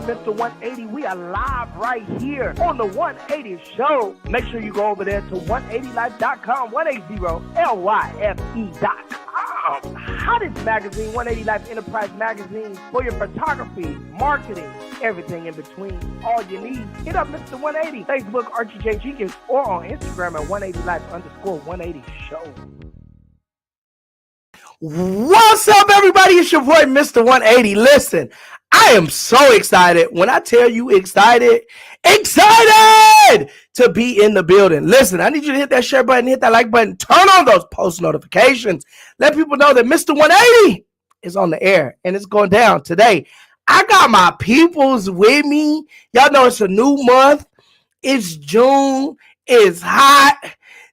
Mr. 180. We are live right here on the 180 Show. Make sure you go over there to 180life.com, 180lyfe.com. Hottest magazine, 180 Life Enterprise Magazine, for your photography, marketing, everything in between. All you need. Hit up Mr. 180, Facebook Archie J. Jenkins, or on Instagram at 180life_180 Show. What's up, everybody? It's your boy, Mr. 180. Listen, I am so excited. When I tell you excited to be in the building. Listen, I need you to hit that share button, hit that like button, turn on those post notifications. Let people know that Mr. 180 is on the air and it's going down today. I got my peoples with me. Y'all know it's a new month. It's June. It's hot.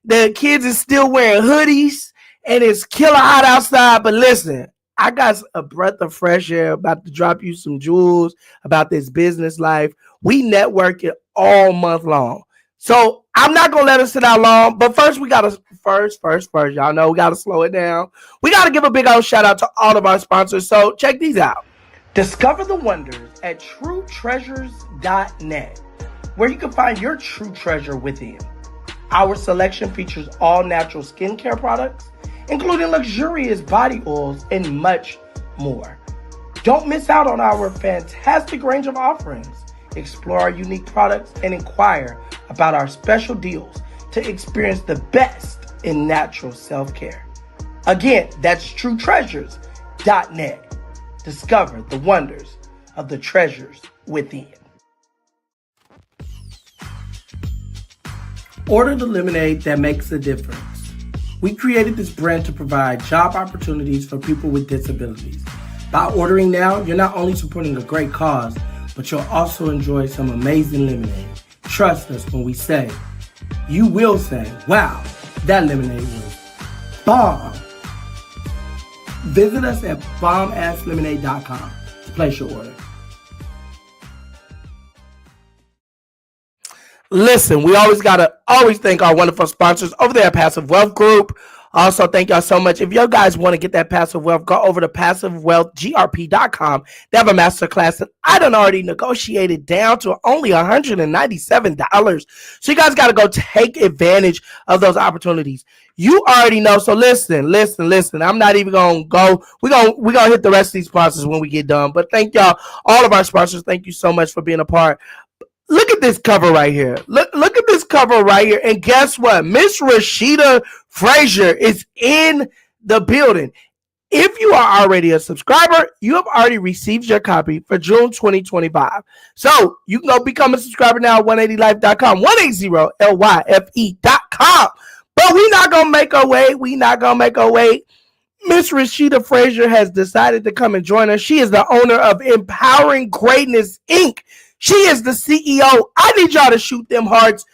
The kids is still wearing hoodies. And it's killer hot outside, but listen, I got a breath of fresh air about to drop you some jewels about this business life. We network it all month long. So I'm not going to let us sit out long, but first we got to, first, y'all know we got to slow it down. We got to give a big old shout out to all of our sponsors. So check these out. Discover the wonders at truetreasures.net, where you can find your true treasure within. Our selection features all natural skincare products, including luxurious body oils and much more. Don't miss out on our fantastic range of offerings. Explore our unique products and inquire about our special deals to experience the best in natural self-care. Again, that's truetreasures.net. Discover the wonders of the treasures within. Order the lemonade that makes a difference. We created this brand to provide job opportunities for people with disabilities. By ordering now, you're not only supporting a great cause, but you'll also enjoy some amazing lemonade. Trust us when we say, you will say, wow, that lemonade was bomb. Visit us at bombasslemonade.com to place your order. Listen, we always thank our wonderful sponsors over there at Passive Wealth Group. Also, thank y'all so much. If you guys want to get that passive wealth, go over to passivewealthgrp.com. They have a masterclass that I done already negotiated down to only $197. So you guys got to go take advantage of those opportunities. You already know. So listen. I'm not even going to go. We're going to hit the rest of these sponsors when we get done. But thank y'all, all of our sponsors. Thank you so much for being a part. Look at this cover right here. Look at this cover right here. And guess what? Miss Rasheeda Frazier is in the building. If you are already a subscriber, you have already received your copy for June 2025. So you can go become a subscriber now at 180life.com, 180lyfe.com. But we're not going to make her wait. Miss Rasheeda Frazier has decided to come and join us. She is the owner of Empowering Greatness, Inc. She is the CEO. I need y'all to shoot them hearts.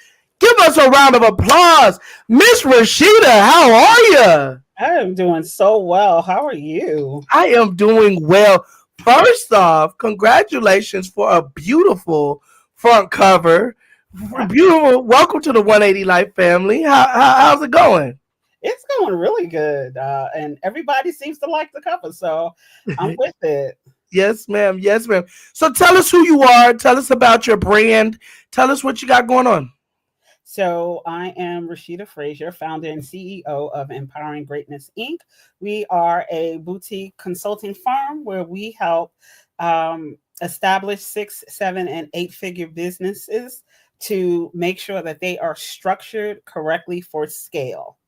Give us a round of applause. Miss Rasheeda, how are you? I am doing so well. How are you? I am doing well. First off, congratulations for a beautiful front cover. Beautiful. Welcome to the 180 Life family. How's it going? It's going really good. And everybody seems to like the cover, so I'm with it. Yes, ma'am. So tell us who you are. Tell us about your brand. Tell us what you got going on. So I am Rasheeda Frazier, founder and CEO of Empowering Greatness, Inc. We are a boutique consulting firm where we help establish 6, 7, and 8-figure businesses to make sure that they are structured correctly for scale.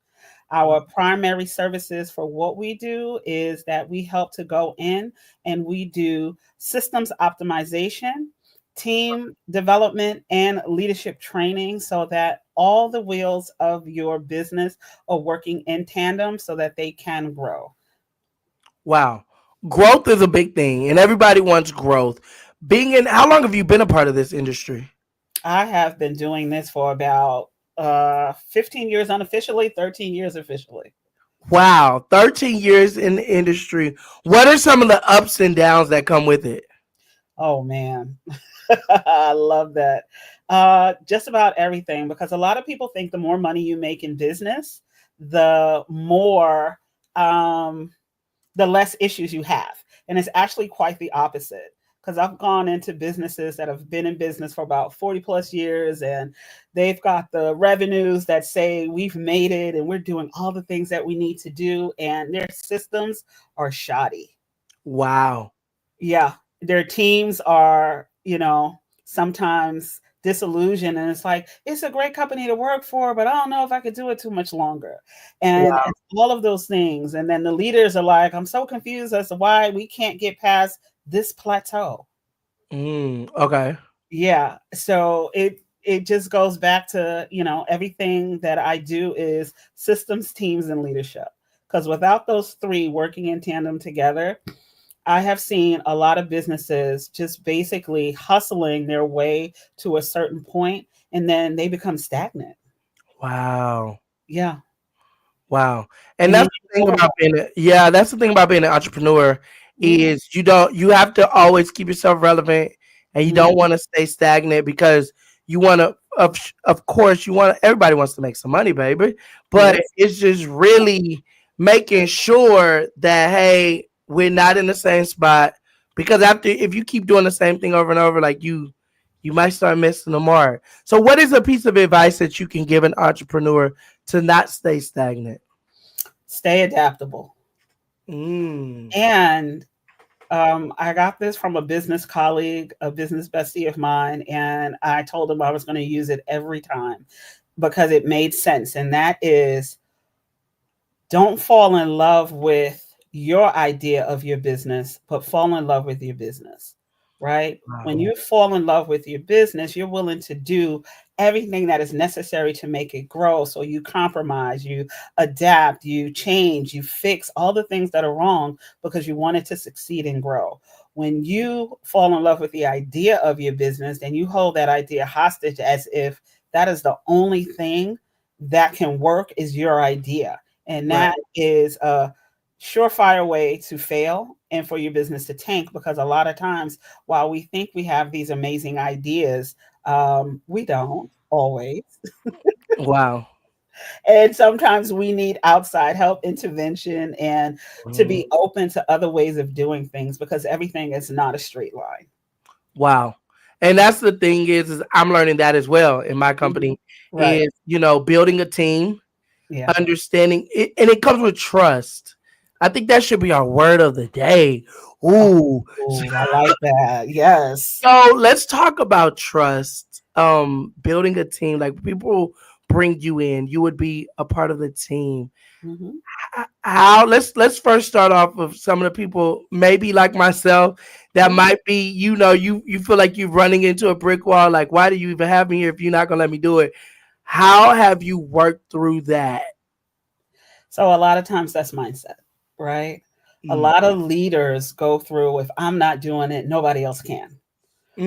Our primary services for what we do is that we help to go in and we do systems optimization, team development, and leadership training so that all the wheels of your business are working in tandem so that they can grow. Wow. Growth is a big thing and everybody wants growth. How long have you been a part of this industry? I have been doing this for about 15 years unofficially, 13 years officially. Wow, 13 years in the industry. What are some of the ups and downs that come with it? Oh, man. I love that. Just about everything, because a lot of people think the more money you make in business, the more, the less issues you have. And it's actually quite the opposite. because I've gone into businesses that have been in business for about 40 plus years, and they've got the revenues that say we've made it and we're doing all the things that we need to do, and their systems are shoddy. Wow. Yeah, their teams are, sometimes disillusioned, and it's like it's a great company to work for, but I don't know if I could do it too much longer. And Wow. it's all of those things. And then the leaders are like, I'm so confused as to why we can't get past this plateau. Okay. Yeah. So it just goes back to, everything that I do is systems, teams, and leadership. Because without those three working in tandem together, I have seen a lot of businesses just basically hustling their way to a certain point, and then they become stagnant. Wow. Yeah. Wow. And And you that's need the thing overhaul. about that's the thing about being an entrepreneur Mhm. is you have to always keep yourself relevant, and you Mhm. don't want to stay stagnant because you want to of course you want everybody wants to make some money, baby. But Yes. it's just really making sure that hey, we're not in the same spot because after if you keep doing the same thing over and over like you might start missing the mark. So what is a piece of advice that you can give an entrepreneur to not stay stagnant? Stay adaptable. Mm. And I got this from a business colleague, a business bestie of mine, and I told him I was going to use it every time because it made sense. And that is, don't fall in love with your idea of your business, but fall in love with your business, right? When Wow. you fall in love with your business, you're willing to do everything that is necessary to make it grow. So you compromise, you adapt, you change, you fix all the things that are wrong because you want it to succeed and grow. When you fall in love with the idea of your business, then you hold that idea hostage as if that is the only thing that can work is your idea, and Right. that is a surefire way to fail and for your business to tank, because a lot of times, while we think we have these amazing ideas, we don't always. Wow. And sometimes we need outside help, intervention, and to Mhm. be open to other ways of doing things, because everything is not a straight line. Wow. And that's the thing is I'm learning that as well in my Mhm. company Right. is, building a team, Yeah. understanding it, and it comes with trust. I think that should be our word of the day. Ooh. Oh, I like that. Yes. So let's talk about trust. Building a team, like people bring you in, you would be a part of the team. Hmm. How let's first start off with some of the people maybe like myself that Hmm. might be you feel like you're running into a brick wall like why do you even have me here if you're not gonna let me do it. How have you worked through that? So a lot of times that's mindset, right? A Mm, lot of leaders go through, if I'm not doing it, nobody else can,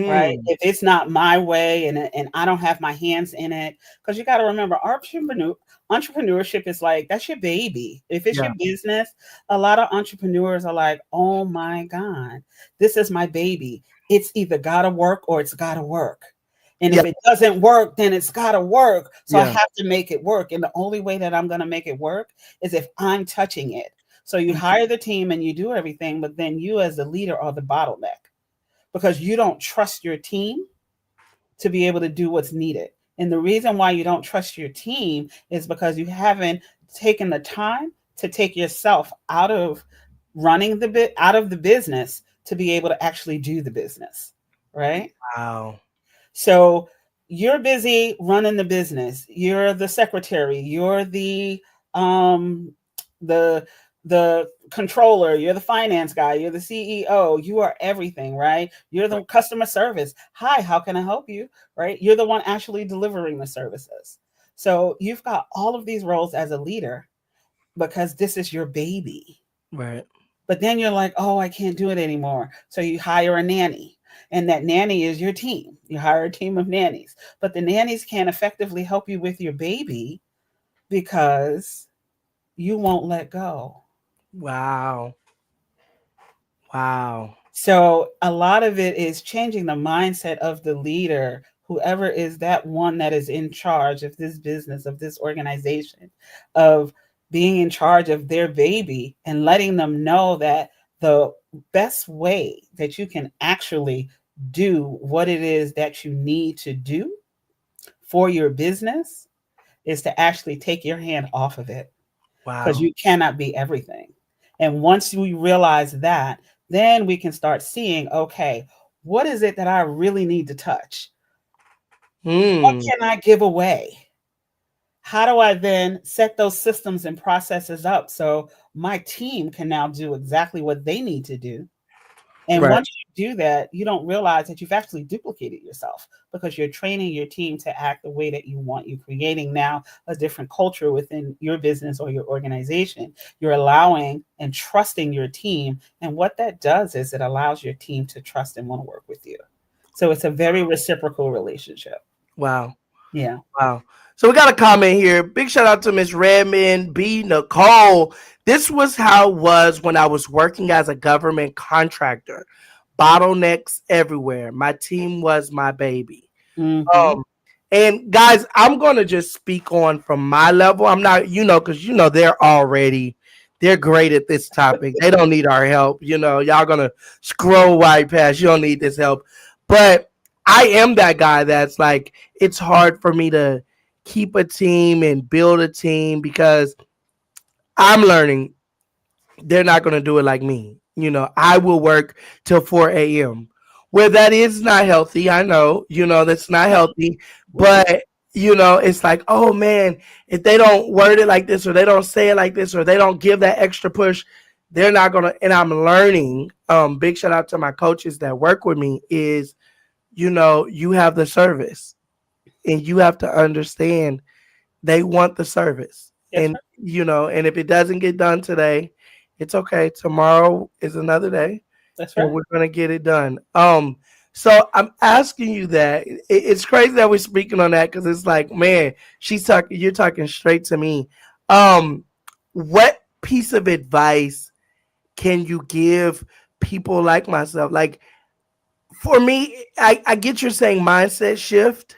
right? mm, If it's not my way and I don't have my hands in it, because you got to remember, entrepreneurship is like that's your baby. If it's yeah, your business, a lot of entrepreneurs are like, oh my God, this is my baby. It's either gotta work or it's gotta work. And yeah, if it doesn't work, then it's gotta work. So I yeah, have to make it work. And the only way that I'm gonna make it work is if I'm touching it. So you mm, hire the team and you do everything, but then you as the leader are the bottleneck because you don't trust your team to be able to do what's needed. And the reason why you don't trust your team is because you haven't taken the time to take yourself out of running the bit out of the business to be able to actually do the business, right? wow, So you're busy running the business. You're the secretary. You're um the the controller. You're the finance guy. You're the CEO. You are everything, right? You're the customer service. Hi, how can I help you? Right? You're the one actually delivering the services. So you've got all of these roles as a leader because this is your baby. right, But then you're like, oh, I can't do it anymore. So you hire a nanny, and that nanny is your team. You hire a team of nannies, but the nannies can't effectively help you with your baby because you won't let go. wow, wow, So a lot of it is changing the mindset of the leader, whoever is that one that is in charge of this business, of this organization, of being in charge of their baby and letting them know that the best way that you can actually do what it is that you need to do for your business is to actually take your hand off of it, because Wow. you cannot be everything. And once we realize that, then we can start seeing, okay, what is it that I really need to touch? What Hmm. can I give away? How do I then set those systems and processes up so my team can now do exactly what they need to do? And Right. once you do that, you don't realize that you've actually duplicated yourself, because you're training your team to act the way that you want. You're creating now a different culture within your business or your organization. You're allowing and trusting your team. And what that does is it allows your team to trust and want to work with you. So it's a very reciprocal relationship. Wow. Yeah. Wow. So we got a comment here. Big shout out to Miss Redmond B. Nicole. This was how it was when I was working as a government contractor. Bottlenecks everywhere. My team was my baby. Mm-hmm. And guys, I'm gonna just speak on from my level. I'm not, because they're great at this topic. They don't need our help. Y'all gonna scroll right past. You don't need this help. But I am that guy that's like, it's hard for me to keep a team and build a team because I'm learning they're not going to do it like me. I will work till 4 a.m. Where that is not healthy. I know, that's not healthy. But, it's like, oh man, if they don't word it like this or they don't say it like this or they don't give that extra push, they're not going to. And I'm learning. Big shout out to my coaches that work with me is, you have the service and you have to understand they want the service. That's And right. and if it doesn't get done today, it's okay. Tomorrow is another day That's and right. we're gonna get it done. So I'm asking you that. It's crazy that we're speaking on that because it's like, man, you're talking straight to me. Um, what piece of advice can you give people like myself? Like for me, I get you're saying mindset shift,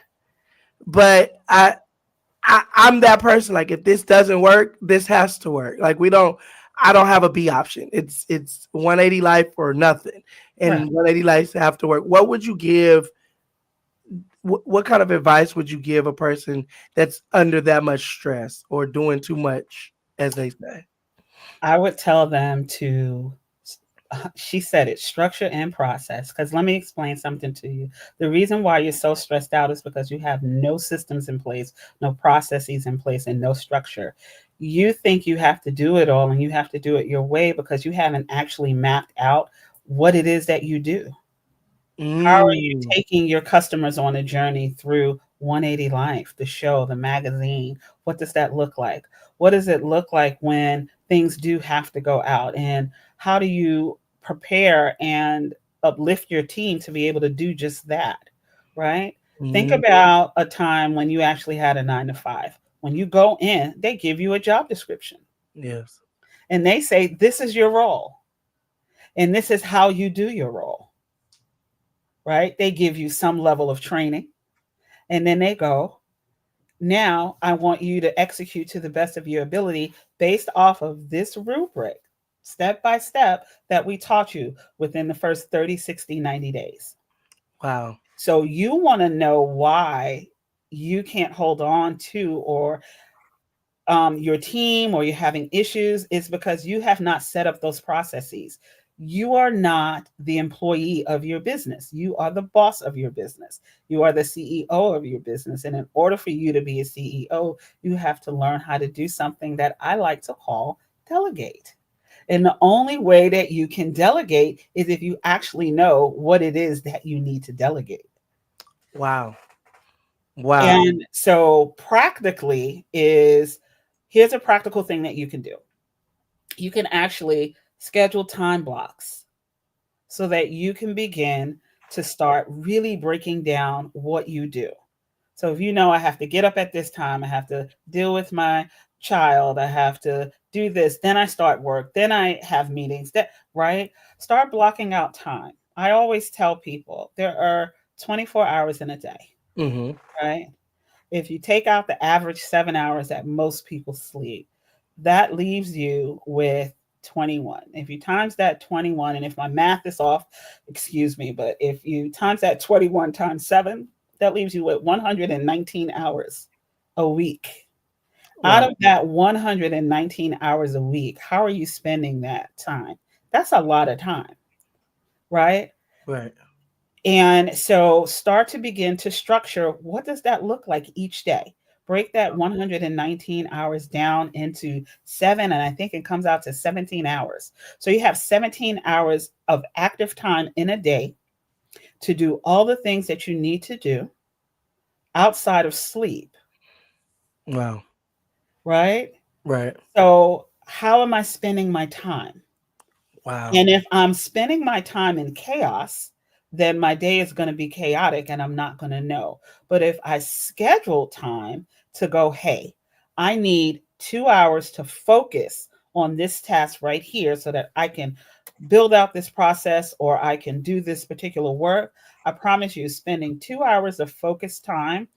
but I'm that person. Like, if this doesn't work, this has to work. Like, I don't have a B option. It's 180 life or nothing, Right. and 180 life have to work. What would you give? What kind of advice would you give a person that's under that much stress or doing too much, as they say? I would tell them to, she said it, structure and process. Because let me explain something to you. The reason why you're so stressed out is because you have no systems in place, no processes in place, and no structure. You think you have to do it all and you have to do it your way because you haven't actually mapped out what it is that you do. How are you Mm, taking your customers on a journey through 180 Life, the show, the magazine? What does that look like? What does it look like when things do have to go out? And how do you prepare and uplift your team to be able to do just that? Right? Think mm, about a time when you actually had a 9 to 5. When you go in, they give you a job description yes. and they say, this is your role and this is how you do your role. Right? They give you some level of training. And then they go, now I want you to execute to the best of your ability based off of this rubric, step by step, that we taught you within the first 30, 60, 90 days. Wow. So you want to know why you can't hold on to, or your team, or you're having issues, is because you have not set up those processes. You are not the employee of your business. You are the boss of your business. You are the CEO of your business. And in order for you to be a CEO, you have to learn how to do something that I like to call delegate. And the only way that you can delegate is if you actually know what it is that you need to delegate. Wow. Wow. And so, practically, is here's a practical thing that you can do. You can actually schedule time blocks so that you can begin to start really breaking down what you do. So if you know I have to get up at this time, I have to deal with my child, I have to do this, then I start work, then I have meetings, that right? Start blocking out time. I always tell people there are 24 hours in a day, Mm-hmm. right? If you take out the average 7 hours that most people sleep, that leaves you with 21. If you times that 21, and if my math is off, excuse me, but if you times that 21 times 7, that leaves you with 119 hours a week. Out Right. of that 119 hours a week, how are you spending that time? That's a lot of time, right? Right. And so start to begin to structure, what does that look like each day? Break that 119 hours down into 7, and I think it comes out to 17 hours. So you have 17 hours of active time in a day to do all the things that you need to do outside of sleep, Wow. right? Right. So, how am I spending my time? Wow. And if I'm spending my time in chaos, then my day is going to be chaotic and I'm not going to know. But if I schedule time to go, hey, I need 2 hours to focus on this task right here so that I can build out this process or I can do this particular work, I promise you, spending 2 hours of focused time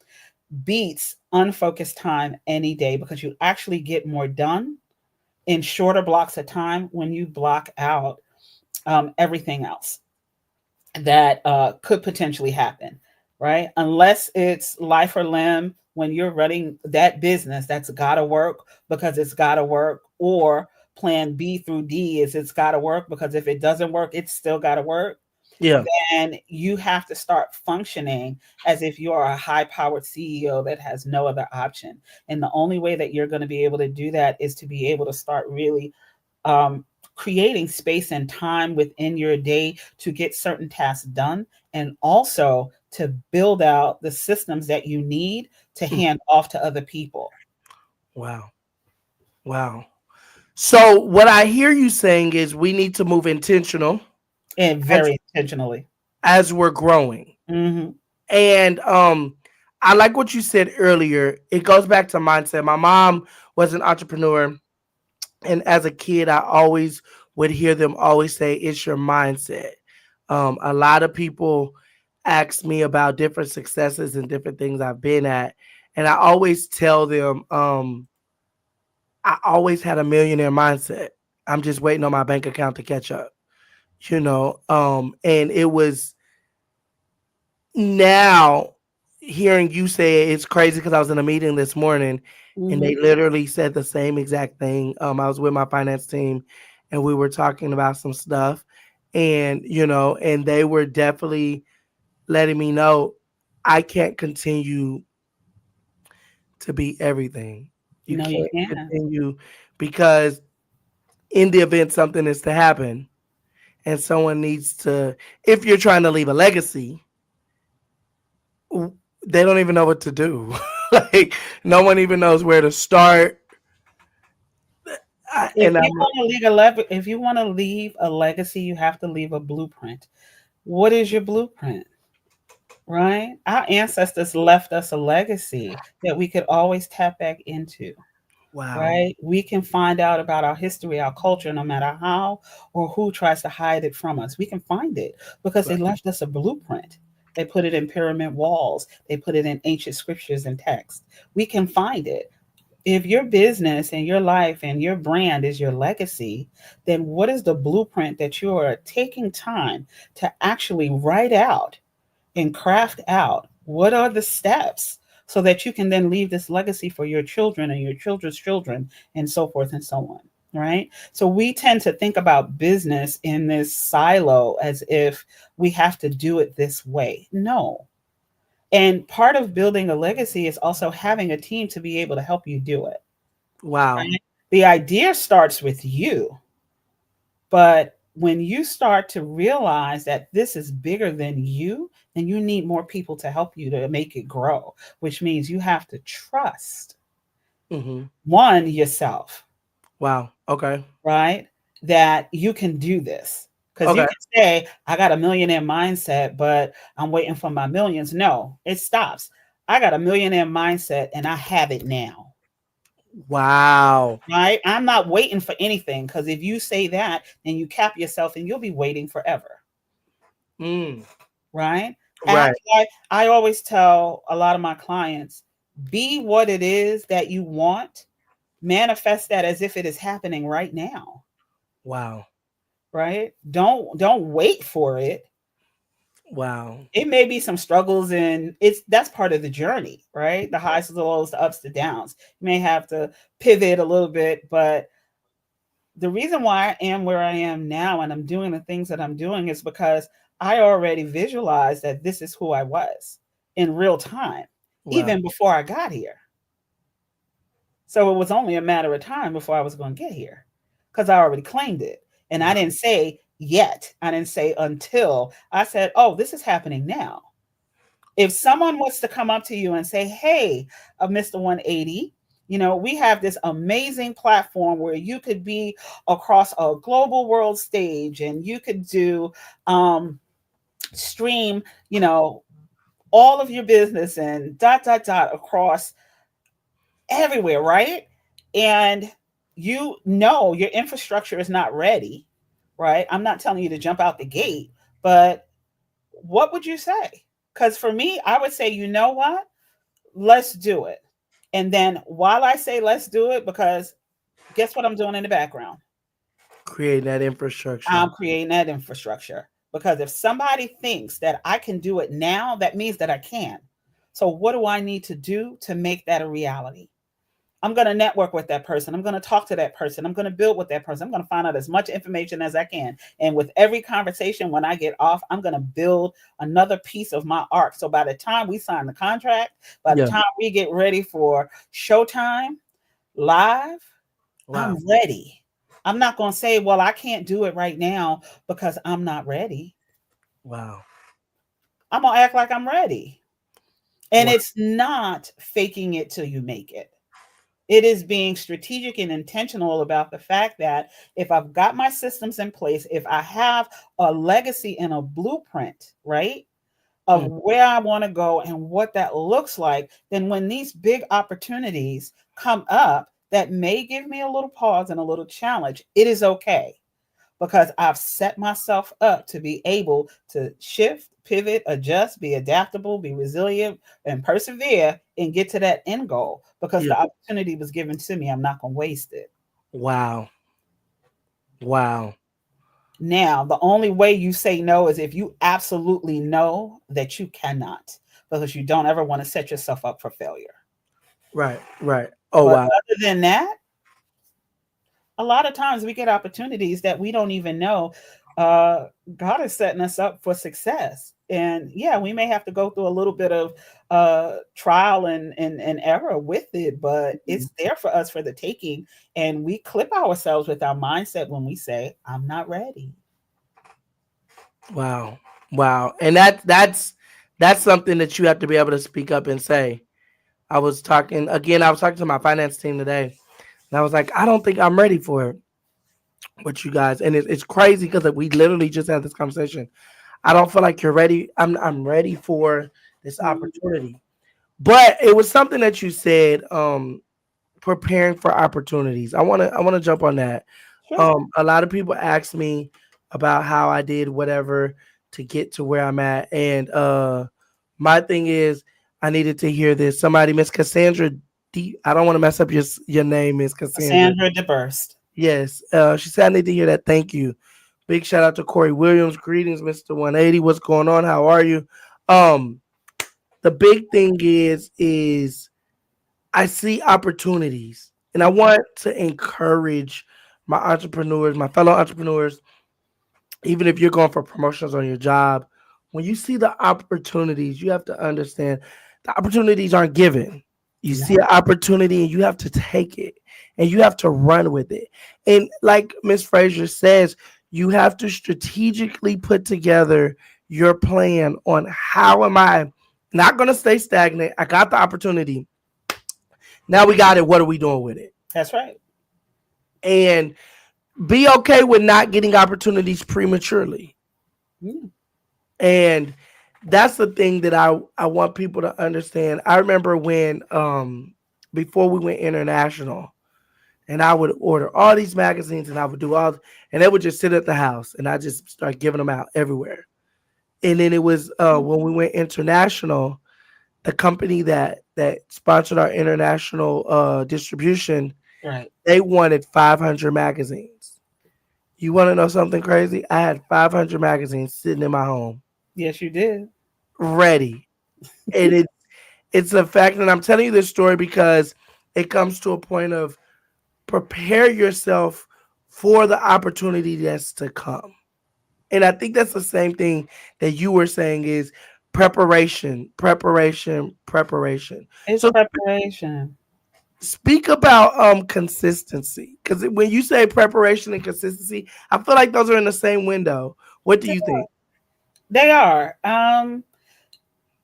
beats unfocused time any day because you actually get more done in shorter blocks of time when you block out everything else that could potentially happen, right? Unless it's life or limb when you're running that business that's got to work because it's got to work, or plan B through D is it's got to work because if it doesn't work, it's still got to work. Yeah. And you have to start functioning as if you are a high powered CEO that has no other option. And the only way that you're going to be able to do that is to be able to start really um, creating space and time within your day to get certain tasks done, and also to build out the systems that you need to Mm. hand off to other people. Wow. Wow. So what I hear you saying is we need to move intentional And as very intentionally. as we're growing. Hmm. And I like what you said earlier. It goes back to mindset. My mom was an entrepreneur, and as a kid I always would hear them always say it's your mindset. A lot of people ask me about different successes and different things I've been at, and I always tell them I always had a millionaire mindset. I'm just waiting on my bank account to catch up, and it was now hearing you say it, it's crazy because I was in a meeting this morning and Hmm. they literally said the same exact thing. I was with my finance team and we were talking about some stuff, and and they were definitely letting me know I can't continue to be everything. You No, you can't can't. continue because in the event something is to happen and someone needs to, if you're trying to leave a legacy, they don't even know what to do. Like no one even knows where to start. If And you I'm want to if you want to leave a legacy, you have to leave a blueprint. What is your blueprint? Right? Our ancestors left us a legacy that we could always tap back into. wow, Right? We can find out about our history, our culture, no matter how or who tries to hide it from us. We can find it because they right, left us a blueprint. They put it in pyramid walls, they put it in ancient scriptures and texts. We can find it. If your business and your life and your brand is your legacy, then what is the blueprint that you are taking time to actually write out and craft out? What are the steps so that you can then leave this legacy for your children and your children's children and so forth and so on? Right. So we tend to think about business in this silo as if we have to do it this way. No. And part of building a legacy is also having a team to be able to help you do it. wow. Right? The idea starts with you, but when you start to realize that this is bigger than you, then you need more people to help you to make it grow, which means you have to trust Hmm. one, yourself, Wow. Okay. right? That you can do this. Because you Okay. can say, I got a millionaire mindset, but I'm waiting for my millions. No, it stops. I got a millionaire mindset and I have it now. Wow. Right? I'm not waiting for anything, because if you say that, then you cap yourself and you'll be waiting forever. Mm. Right? Act Right. like, I always tell a lot of my clients, be what it is that you want, manifest that as if it is happening right now. Wow. right? Don't wait for it. Wow. It may be some struggles, and it's that's part of the journey, right? The highs, the lows, the ups, the downs. You may have to pivot a little bit, but the reason why I am where I am now and I'm doing the things that I'm doing is because I already visualized that this is who I was in real time, Wow. even before I got here. So it was only a matter of time before I was going to get here because I already claimed it. And I Wow. didn't say yet, I didn't say until. I said, oh, this is happening now. If someone was to come up to you and say, hey, Mr. 180, we have this amazing platform where you could be across a global world stage and you could do stream, all of your business and dot, dot, dot across everywhere, right? And your infrastructure is not ready, right? I'm not telling you to jump out the gate, but what would you say? Because for me, I would say, you know what? Let's do it. And then while I say let's do it, because guess what I'm doing in the background? Creating that infrastructure. I'm creating that infrastructure. Because if somebody thinks that I can do it now, that means that I can. So what do I need to do to make that a reality? I'm going to network with that person. I'm going to talk to that person. I'm going to build with that person. I'm going to find out as much information as I can. And with every conversation, when I get off, I'm going to build another piece of my arc. So by the time we sign the contract, by the Yeah. time we get ready for showtime live, I'm Wow. ready. I'm not going to say, well, I can't do it right now because I'm not ready. Wow. I'm going to act like I'm ready. And Wow. it's not faking it till you make it. It is being strategic and intentional about the fact that if I've got my systems in place, if I have a legacy and a blueprint, right, of Mm. where I want to go and what that looks like, then when these big opportunities come up that may give me a little pause and a little challenge, it is okay because I've set myself up to be able to shift, pivot, adjust, be adaptable, be resilient, and persevere and get to that end goal because Yeah. the opportunity was given to me. I'm not going to waste it. Wow. Wow. Now, the only way you say no is if you absolutely know that you cannot because you don't ever want to set yourself up for failure. Right. Right. Oh But wow. other than that, a lot of times we get opportunities that we don't even know uh, God is setting us up for success. And yeah, we may have to go through a little bit of trial and error with it, but it's there for us for the taking. And we clip ourselves with our mindset when we say, I'm not ready. Wow. Wow. And that's something that you have to be able to speak up and say. I was talking to my finance team today, and I was like, I don't think I'm ready for it with you guys. And it's crazy because we literally just had this conversation. I don't feel like you're ready. I'm ready for this Mhm. opportunity. But it was something that you said, preparing for opportunities. I wanna jump on that. Sure. A lot of people ask me about how I did whatever to get to where I'm at, and my thing is I needed to hear this. Somebody, Miss Cassandra D. I don't want to mess up your name, Miss Cassandra. Sandra DeBurst. Yes, she said I need to hear that. Thank you. Big shout out to Corey Williams. Greetings, Mr. 180. What's going on? How are you? Um, the big thing is I see opportunities, and I want to encourage my entrepreneurs, my fellow entrepreneurs, even if you're going for promotions on your job, when you see the opportunities, you have to understand the opportunities aren't given. You see No, an opportunity and you have to take it and you have to run with it. And like Miss Frazier says, you have to strategically put together your plan on how am I not going to stay stagnant. I got the opportunity. Now we got it. What are we doing with it? that's right. And be okay with not getting opportunities prematurely. Mm. And that's the thing that I want people to understand. I remember when before we went international and I would order all these magazines and I would do all and they would just sit at the house and I just start giving them out everywhere. And then it was when we went international, the company that sponsored our international distribution, Right. they wanted 500 magazines. You want to know something crazy? I had 500 magazines sitting in my home, Yes, you did. ready, and it's a fact. And I'm telling you this story because it comes to a point of prepare yourself for the opportunity that's to come. And I think that's the same thing that you were saying is preparation, preparation, preparation. It's So preparation. speak about consistency, because when you say preparation and consistency, I feel like those are in the same window. What do you think? They are.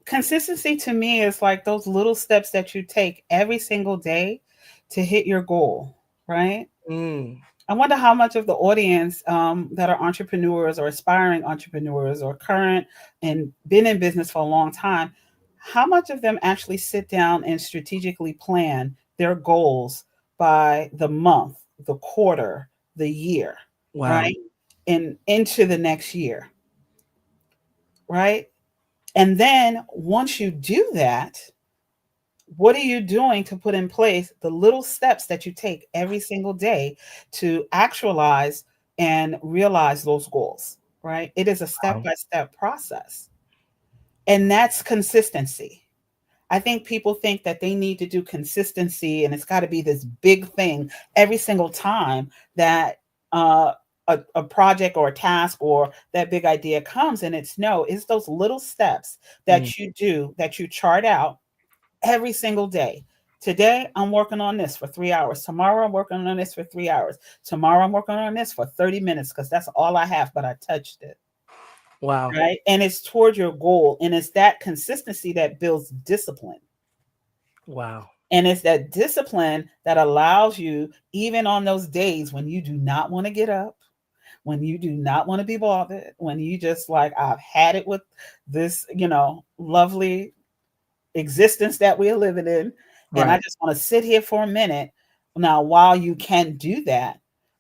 Consistency to me is like those little steps that you take every single day to hit your goal, right? Mm, I wonder how much of the audience that are entrepreneurs or aspiring entrepreneurs or current and been in business for a long time, how much of them actually sit down and strategically plan their goals by the month, the quarter, the year, wow, right? And into the next year, right? And then once you do that, what are you doing to put in place the little steps that you take every single day to actualize and realize those goals, right? It is a step wow, by step process. And that's consistency. I think people think that they need to do consistency and it's got to be this big thing every single time that uh, a project or a task or that big idea comes. And it's no, it's those little steps mm, that you do, that you chart out every single day. Today, I'm working on this for 3 hours. Tomorrow, I'm working on this for 3 hours. Tomorrow, I'm working on this for 30 minutes because that's all I have, but I touched it. wow, Right. And it's toward your goal. And it's that consistency that builds discipline. wow, And it's that discipline that allows you, even on those days when you do not want to get up, when you do not want to be bothered, when you just like, I've had it with this, lovely existence that we're living in, and I right, just want to sit here for a minute. Now, while you can do that,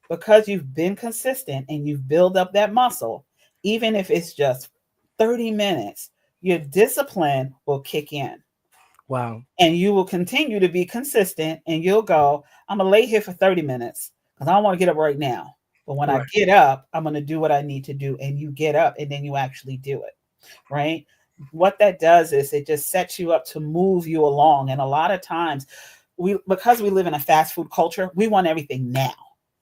because you've been consistent and you've built up that muscle, even if it's just 30 minutes, your discipline will kick in wow, and you will continue to be consistent and you'll go, I'm going to lay here for 30 minutes because I don't want to get up right now. But when I right, get up, I'm going to do what I need to do. And you get up and then you actually do it, right? What that does is it just sets you up to move you along. And a lot of times, because we live in a fast food culture, we want everything now.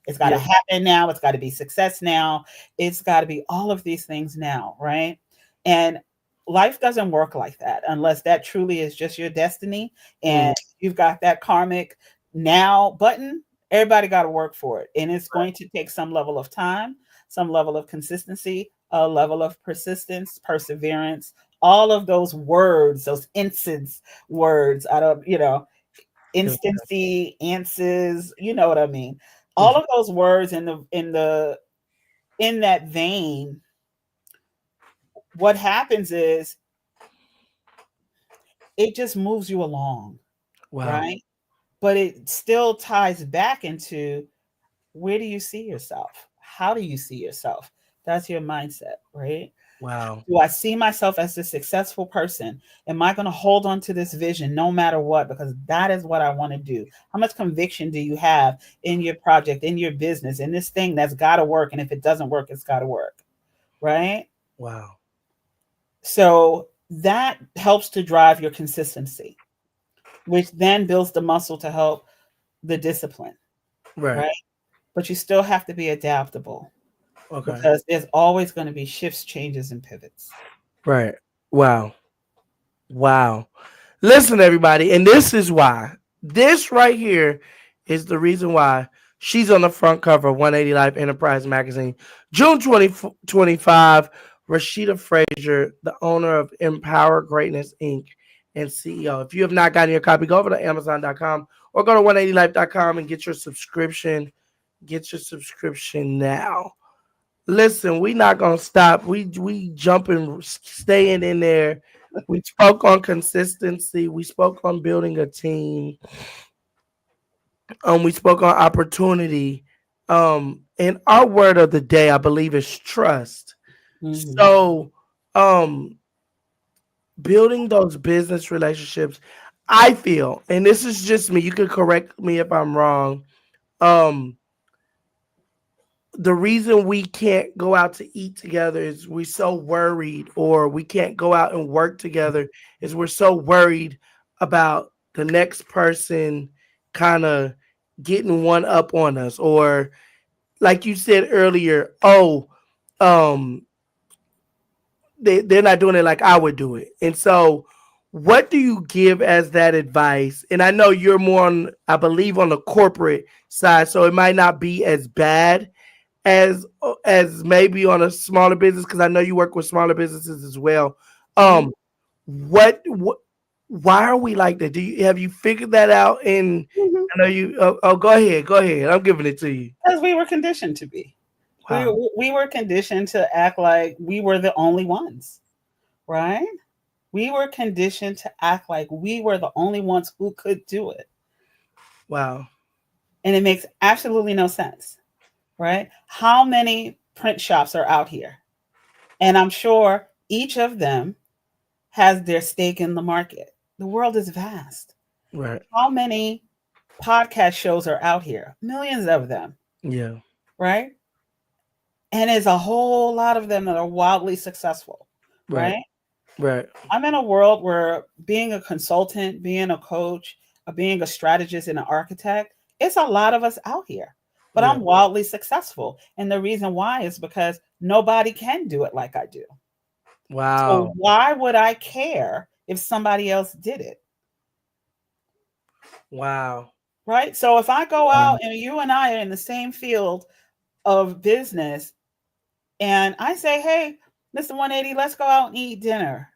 It's got to yeah, happen now. It's got to be success now. It's got to be all of these things now, right? And life doesn't work like that unless that truly is just your destiny mm, and you've got that karmic now button. Everybody got to work for it. And it's going to take some level of time, some level of consistency, a level of persistence, perseverance, all of those words, those instance words out of, yeah, instancy, answers, you know what I mean? All mhm, of those words in that vein, what happens is it just moves you along, wow, right? But it still ties back into where do you see yourself? How do you see yourself? That's your mindset, right? wow, Do I see myself as a successful person? Am I going to hold on to this vision no matter what? Because that is what I want to do. How much conviction do you have in your project, in your business, in this thing that's got to work? And if it doesn't work, it's got to work, right? wow, So that helps to drive your consistency, which then builds the muscle to help the discipline, right, right? But you still have to be adaptable okay, because there's always going to be shifts, changes, and pivots. right, wow, wow. Listen, everybody, and this is why. This right here is the reason why she's on the front cover of 180 Life Enterprise Magazine, June 2025. Rasheeda Frazier, the owner of Empower Greatness Inc. and CEO. If you have not gotten your copy, go over to Amazon.com or go to 180life.com and get your subscription. Get your subscription now. Listen, we not gonna stop. We jumping, staying in there. We spoke on consistency. We spoke on building a team. We spoke on opportunity. And our word of the day, I believe, is trust. Mhm. So, um, building those business relationships, I feel, and this is just me. You can correct me if I'm wrong. Um, the reason we can't go out to eat together is we're so worried, or we can't go out and work together is we're so worried about the next person kind of getting one up on us, or like you said earlier, oh, um, they're not doing it like I would do it. And so, what do you give as that advice? And I know you're more on, I believe, on the corporate side, so it might not be as bad as maybe on a smaller business, because I know you work with smaller businesses as well. Mhm. Um, what why are we like that? Have you figured that out? And Mhm. I know you. Oh, go ahead. I'm giving it to you. Because we were conditioned to be. Wow, We were conditioned to act like we were the only ones, right? We were conditioned to act like we were the only ones who could do it. wow, And it makes absolutely no sense, right? How many print shops are out here? And I'm sure each of them has their stake in the market. The world is vast. right, How many podcast shows are out here? Millions of them, yeah, right? And there's a whole lot of them that are wildly successful, right, right? right, I'm in a world where being a consultant, being a coach, being a strategist and an architect, it's a lot of us out here. But yeah, I'm wildly successful. And the reason why is because nobody can do it like I do. So wow, why would I care if somebody else did it? wow, Right? So if I go wow. out and you and I are in the same field of business and I say, hey, Mr. 180, let's go out and eat dinner.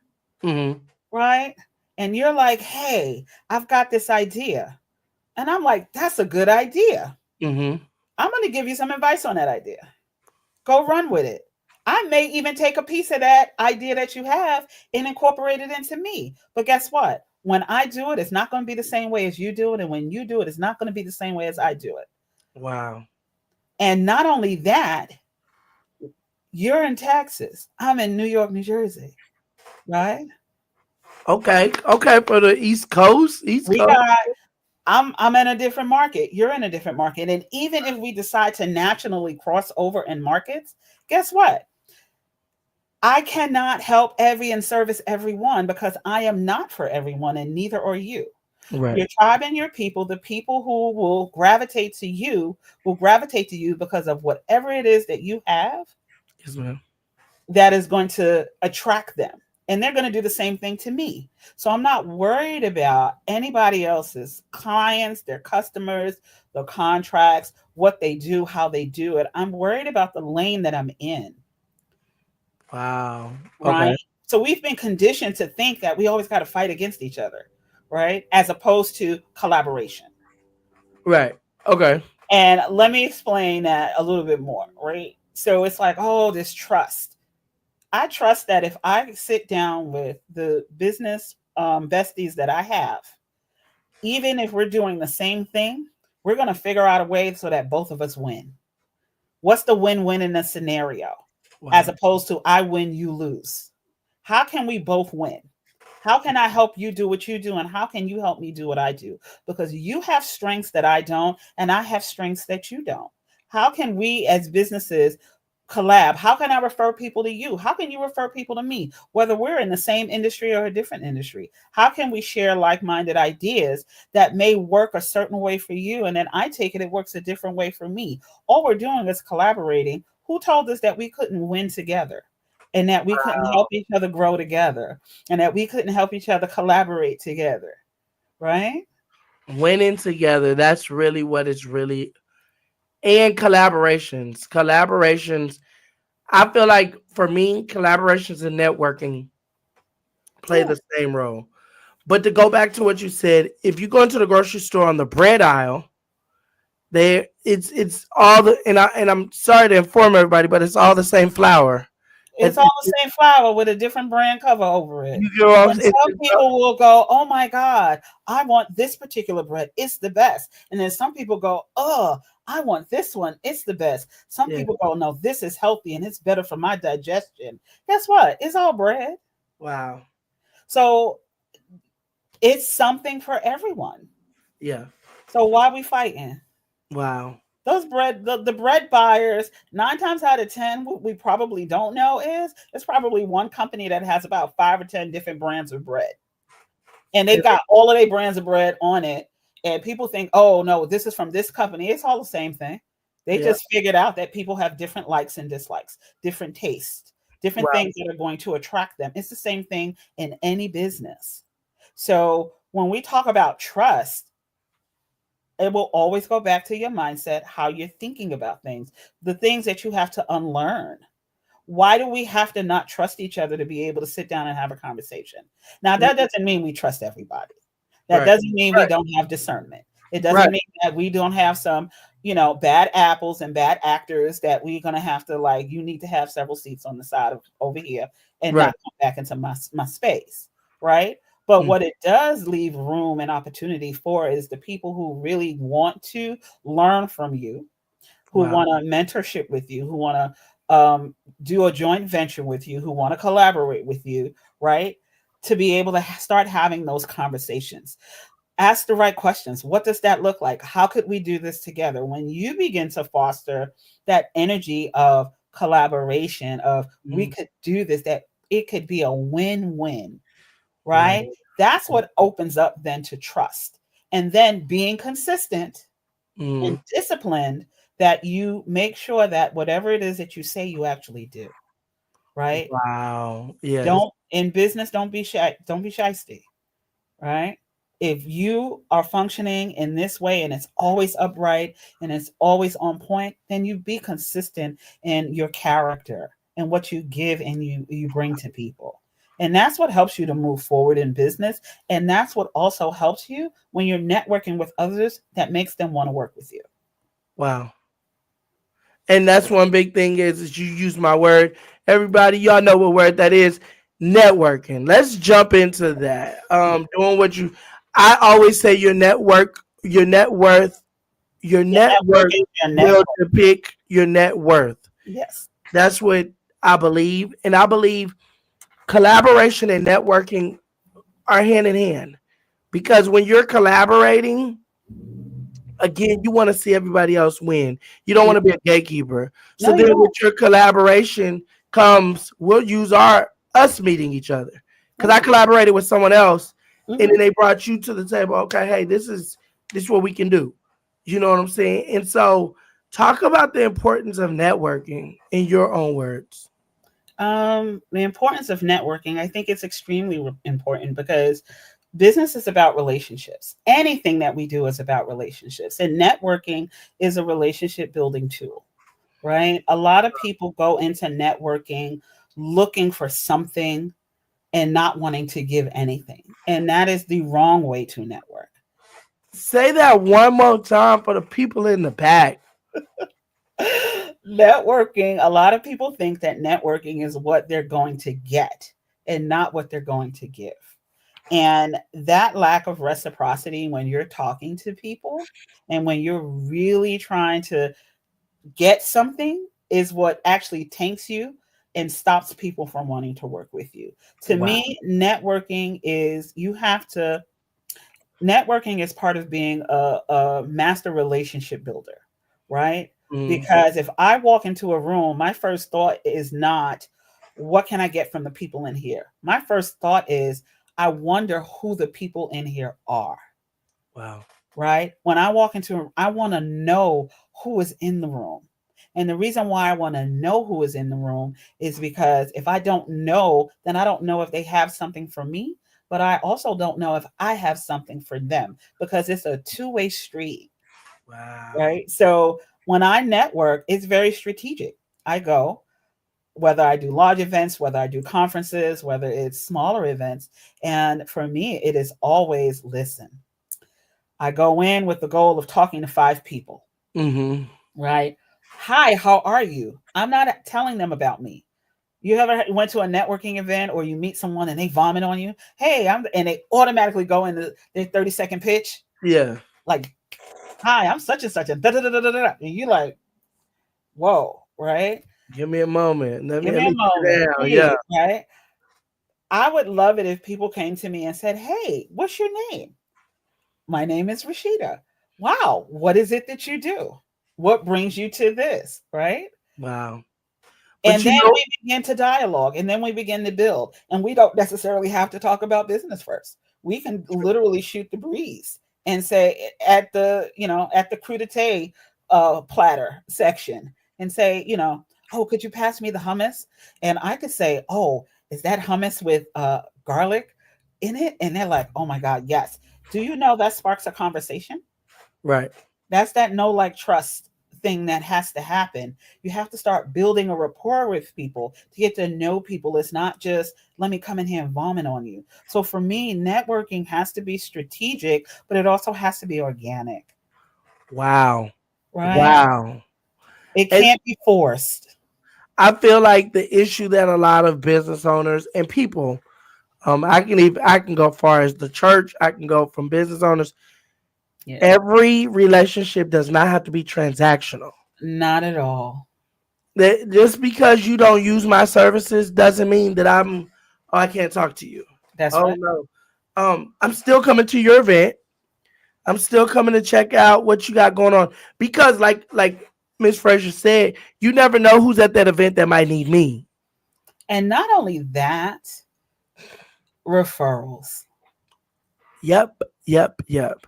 Mm-hmm, Right? And you're like, hey, I've got this idea. And I'm like, that's a good idea. mm-hmm. I'm going to give you some advice on that idea. Go run with it. I may even take a piece of that idea that you have and incorporate it into me. But guess what? When I do it, it's not going to be the same way as you do it. And when you do it, it's not going to be the same way as I do it. Wow. And not only that, you're in Texas. I'm in New York, New Jersey, right? Okay, okay, for the East Coast, East We Coast. got I'm in a different market. You're in a different market. And even if we decide to nationally cross over in markets, guess what? I cannot help every and service everyone because I am not for everyone and neither are you. Right. Your tribe and your people, the people who will gravitate to you because of whatever it is that you have Yes, ma'am. that is going to attract them. And they're going to do the same thing to me. So I'm not worried about anybody else's clients, their customers, their contracts, what they do, how they do it. I'm worried about the lane that I'm in, Wow. right? Okay. So we've been conditioned to think that we always got to fight against each other, right? As opposed to collaboration. Right. Okay. And let me explain that a little bit more, right? So it's like, oh, this trust. I trust that if I sit down with the business besties that I have, even if we're doing the same thing, we're going to figure out a way so that both of us win. What's the win win in a scenario as Wow. opposed to I win, you lose? How can we both win? How can I help you do what you do? And how can you help me do what I do? Because you have strengths that I don't, and I have strengths that you don't. How can we as businesses collab? How can I refer people to you? How can you refer people to me, whether we're in the same industry or a different industry? How can we share like minded ideas that may work a certain way for you? And then I take it, it works a different way for me. All we're doing is collaborating. Who told us that we couldn't win together? And that we couldn't help each other grow together, and that we couldn't help each other collaborate together, right? Winning together. That's really what it's really. And collaborations. Collaborations. I feel like for me, collaborations and networking play Yeah, the same role. But to go back to what you said, if you go into the grocery store on the bread aisle, there it's all the, and I'm sorry to inform everybody, but it's all the same flour. it's all the same flour with a different brand cover over it. You know, And some people will go, oh my God, I want this particular bread. It's the best. And then some people go, oh, I want this one. It's the best. Some yeah. people go, no, this is healthy and it's better for my digestion. Guess what? It's all bread. Wow. So it's something for everyone. Yeah. So why are we fighting? Wow. Those the bread buyers, 9 times out of 10, what we probably don't know is it's probably one company that has about 5 or 10 different brands of bread, and they And got all of their brands of bread on it. And people think, oh no, this is from this company. It's all the same thing. They yeah, just figured out that people have different likes and dislikes, different tastes, different wow. things that are going to attract them. It's the same thing in any business. So when we talk about trust, it will always go back to your mindset, how you're thinking about things, the things that you have to unlearn. Why do we have to not trust each other to be able to sit down and have a conversation? Now, Mm, that doesn't mean we trust everybody. That right, doesn't mean we right, don't have discernment. It right. doesn't mean that we don't have some, bad apples and bad actors that we're going to have to, like, you need to have several seats on the side of over here and Right. not come back into my space. Right. But Mm, what it does leave room and opportunity for is the people who really want to learn from you, who wow. want a mentorship with you, who want to do a joint venture with you, who want to collaborate with you, right? To be able to start having those conversations. Ask the right questions. What does that look like? How could we do this together? When you begin to foster that energy of collaboration, of we Mm, could do this, that it could be a win-win, wow. right? That's what opens up then to trust. And then being consistent and Mm, disciplined, that you make sure that whatever it is that you say you actually do, right? wow. Yes. Don't in business, don't be shy, don't be shysty, right? If you are functioning in this way and it's always upright and it's always on point, then you be consistent in your character and what you give and you bring to people. And that's what helps you to move forward in business. And that's what also helps you when you're networking with others, that makes them want to work with you. Wow. And that's one big thing is you use my word. Everybody, y'all know what word that is. Networking. Let's jump into that. Doing what you I always say your Your network network is your will network. depict your net worth. Yes. That's what I believe. And I believe collaboration and networking are hand in hand. Because when you're collaborating, again, you want to see everybody else win. You don't Mm. want to be a gatekeeper. So No, you then with don't. your collaboration comes, we'll use our us meeting each other. Because I Right. collaborated with someone else and Hmm. then they brought you to the table. Okay, hey, this is what we can do. You know what I'm saying? And so talk about the importance of networking in your own words. The importance of networking, I think it's extremely important because business is about relationships. Anything that we do is about relationships, and networking is a relationship building tool, right? A lot of people go into networking looking for something and not wanting to give anything, and that is the wrong way to network. Say that one more time for the people in the back. Networking, a lot of people think that networking is what they're going to get and not what they're going to give. And that lack of reciprocity when you're talking to people and when you're really trying to get something is what actually tanks you and stops people from wanting to work with you. To Wow. me, networking is part of being a master relationship builder, right? Mm, Because if I walk into a room, my first thought is not, what can I get from the people in here? My first thought is, I wonder who the people in here are, wow. right? When I walk into I want to know who is in the room. And the reason why I want to know who is in the room is because if I don't know, then I don't know if they have something for me, but I also don't know if I have something for them because it's a two-way street, Wow. right? So when I network, it's very strategic. I go, whether I do large events, whether I do conferences, whether it's smaller events. And for me, it is always listen. I go in with the goal of talking to 5 people, Mm-hmm. right? Hi, how are you? I'm not telling them about me. You ever went to a networking event or you meet someone and they vomit on you? Hey, and they automatically go into their 30-second pitch, Yeah. like, hi, I'm such and such, and da da da da da da. And you like, whoa, right? Give me a moment. Let me Give let me a me sit moment, down. Yeah. please, right? I would love it if people came to me and said, hey, what's your name? My name is Rasheeda. Wow, what is it that you do? What brings you to this, right? Wow. But And you then know, we begin to dialogue and then we begin to build. And we don't necessarily have to talk about business first. We can literally shoot the breeze and say at the, at the crudité platter section and say, oh, could you pass me the hummus? And I could say, oh, is that hummus with garlic in it? And they're like, oh my God, yes. Do you know that sparks a conversation? right. That's that no like trust thing that has to happen. You have to start building a rapport with people to get to know people. It's not just let me come in here and vomit on you. So for me, networking has to be strategic, but it also has to be organic, Wow. right? Wow. It And can't be forced. I feel like the issue that a lot of business owners and people, I can go far as the church, I can go from business owners. Yeah, Every relationship does not have to be transactional. not at all. That just because you don't use my services doesn't mean that I can't talk to you. That's Oh right. no. I'm still coming to your event. I'm still coming to check out what you got going on because like Miss Frazier said, you never know who's at that event that might need me. And not only that, referrals. Yep, yep.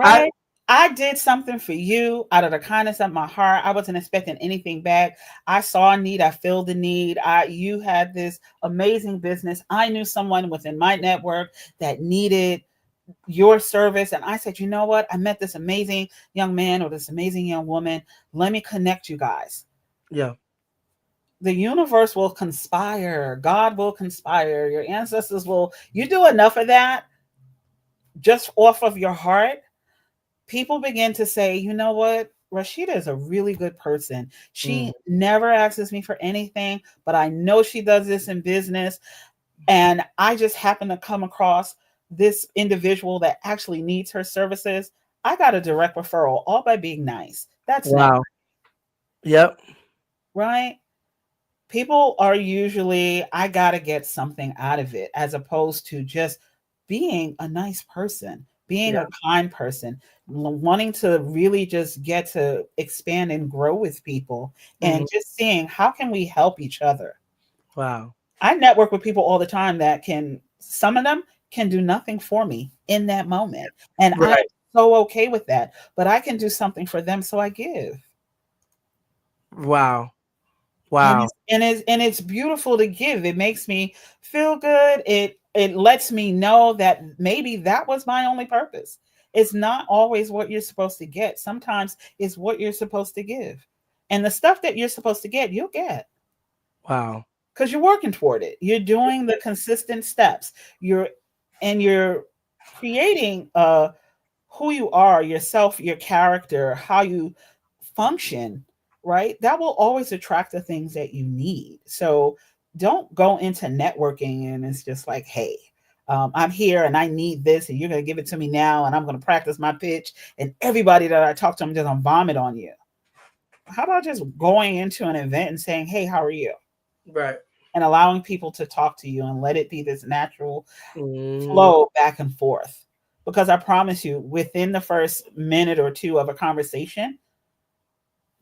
I Right? I did something for you out of the kindness of my heart. I wasn't expecting anything back. I saw a need, I filled the need. You had this amazing business. I knew someone within my network that needed your service. And I said, you know what? I met this amazing young man or this amazing young woman. Let me connect you guys. yeah, The universe will conspire, God will conspire, your ancestors will. You do enough of that just off of your heart, people begin to say, you know what? Rasheeda is a really good person. mm, She never asks me for anything, but I know she does this in business. And I just happen to come across this individual that actually needs her services. I got a direct referral all by being nice. That's network, wow, yep, right? People are usually, I got to get something out of it, as opposed to just being a nice person, being yeah, a kind person, wanting to really just get to expand and grow with people hmm and just seeing how can we help each other. wow, I network with people all the time that can, some of them can do nothing for me in that moment. And I'm right, so okay with that, but I can do something for them. So I give. wow, and wow, it's beautiful to give. It makes me feel good. It lets me know that maybe that was my only purpose. It's not always what you're supposed to get. Sometimes it's what you're supposed to give, and the stuff that you're supposed to get, you'll get wow, because you're working toward it. You're doing the consistent steps. You're creating who you are, yourself, your character, how you function, right? That will always attract the things that you need. So don't go into networking and it's just like, hey, I'm here and I need this, and you're going to give it to me now, and I'm going to practice my pitch. And everybody that I talk to, I'm just going to vomit on you. How about just going into an event and saying, hey, how are you? right, And allowing people to talk to you and let it be this natural mm, flow back and forth. Because I promise you, within the first minute or two of a conversation,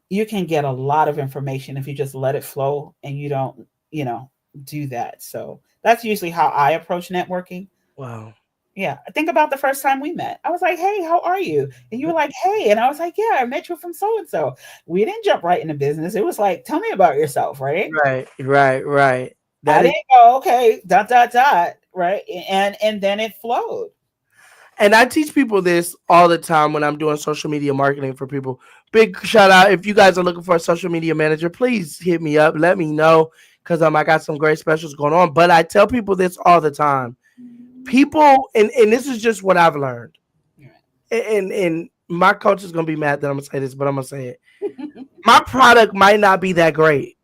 you can get a lot of information if you just let it flow and you don't, you know, do that. So that's usually how I approach networking. wow. Yeah. Think about the first time we met. I was like, hey, how are you? And you were like, hey. And I was like, yeah, I met you from so and so. We didn't jump right into business. It was like, tell me about yourself, right? Right. I That is, didn't go, okay, dot, dot, dot, right? And then it flowed. and I teach people this all the time when I'm doing social media marketing for people. Big shout out if you guys are looking for a social media manager, please hit me up. Let me know because I got some great specials going on. But I tell people this all the time. People, and this is just what I've learned. And my coach is gonna be mad that I'm gonna say this, but I'm gonna say it. My product might not be that great,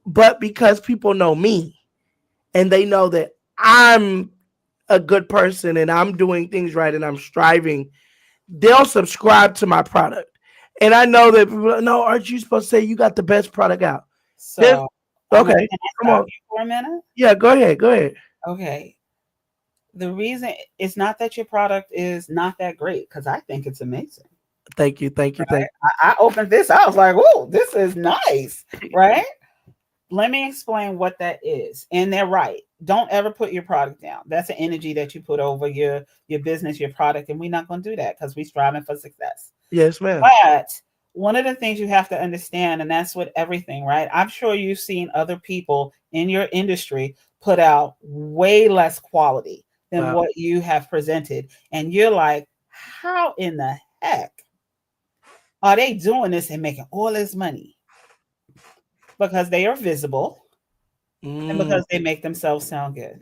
but because people know me and they know that I'm a good person and I'm doing things right and I'm striving, they'll subscribe to my product. And I know that people are, no, aren't you supposed to say you got the best product out? Then So okay, can I come stop on. you for a minute? Yeah, go ahead. Okay. The reason it's not that your product is not that great, because I think it's amazing. Thank you. Thank you. Right? Thank you. I opened this. I was like, "Oh, this is nice." Right? Let me explain what that is. And they're right. Don't ever put your product down. That's an energy that you put over your business, your product, and we're not going to do that because we're striving for success. Yes, ma'am. But one of the things you have to understand, and that's with everything, right? I'm sure you've seen other people in your industry put out way less quality than Wow. what you have presented. And you're like, how in the heck are they doing this and making all this money? Because they are visible and Mm, because they make themselves sound good.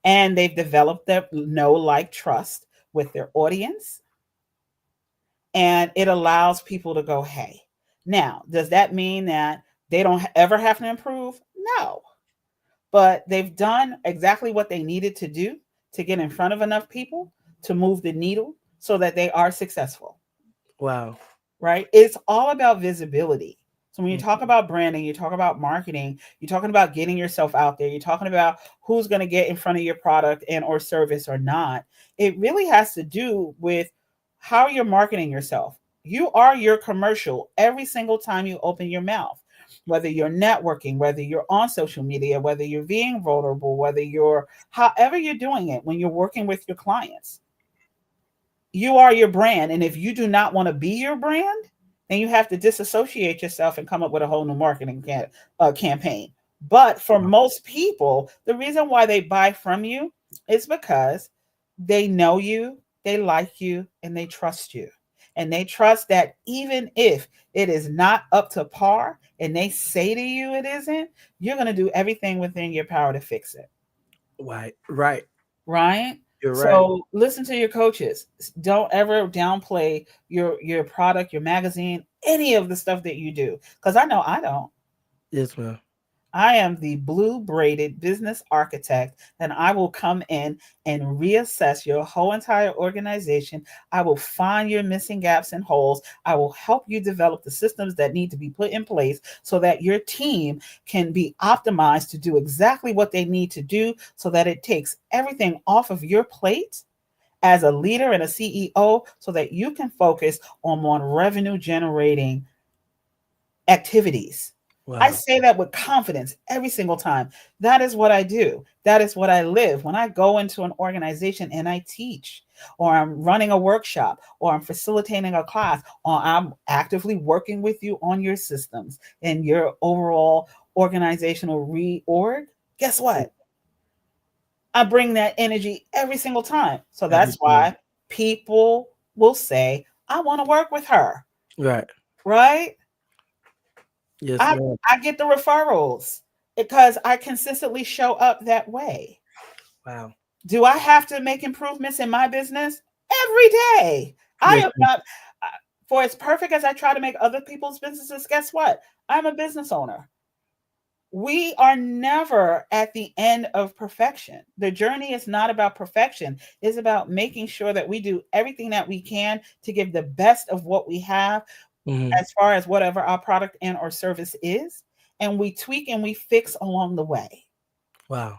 And they've developed their know, like, trust with their audience. And it allows people to go, hey. Now, does that mean that they don't ever have to improve? No. But they've done exactly what they needed to do to get in front of enough people to move the needle so that they are successful. wow. Right? It's all about visibility. So when you Mm, talk about branding, you talk about marketing, you're talking about getting yourself out there, you're talking about who's going to get in front of your product and or service or not. It really has to do with how you're marketing yourself. You are your commercial every single time you open your mouth. Whether you're networking, whether you're on social media, whether you're being vulnerable, whether you're however you're doing it when you're working with your clients, you are your brand. And if you do not want to be your brand, then you have to disassociate yourself and come up with a whole new marketing campaign. But for wow. most people, the reason why they buy from you is because they know you, they like you, and they trust you. And they trust that even if it is not up to par and they say to you it isn't, you're going to do everything within your power to fix it. Right. Right. Right? You're right. So listen to your coaches. Don't ever downplay your product, your magazine, any of the stuff that you do. Because I know I don't. Yes, ma'am. I am the blue braided business architect, and I will come in and reassess your whole entire organization. I will find your missing gaps and holes. I will help you develop the systems that need to be put in place so that your team can be optimized to do exactly what they need to do so that it takes everything off of your plate as a leader and a CEO so that you can focus on more revenue generating activities. I Wow. say that with confidence every single time. That is what I do. That is what I live. When I go into an organization and I teach, or I'm running a workshop, or I'm facilitating a class, or I'm actively working with you on your systems and your overall organizational reorg, guess Mm, what? I bring that energy every single time. So that's everything. why people will say, I want to work with her, Right. right? Yes, I ma'am. I get the referrals because I consistently show up that way. Wow. Do I have to make improvements in my business every day? I Yes, am ma'am. not for as perfect as I try to make other people's businesses. Guess what? I'm a business owner. We are never at the end of perfection. The journey is not about perfection. It's about making sure that we do everything that we can to give the best of what we have Hmm. as far as whatever our product and or service is, and we tweak and we fix along the way. Wow.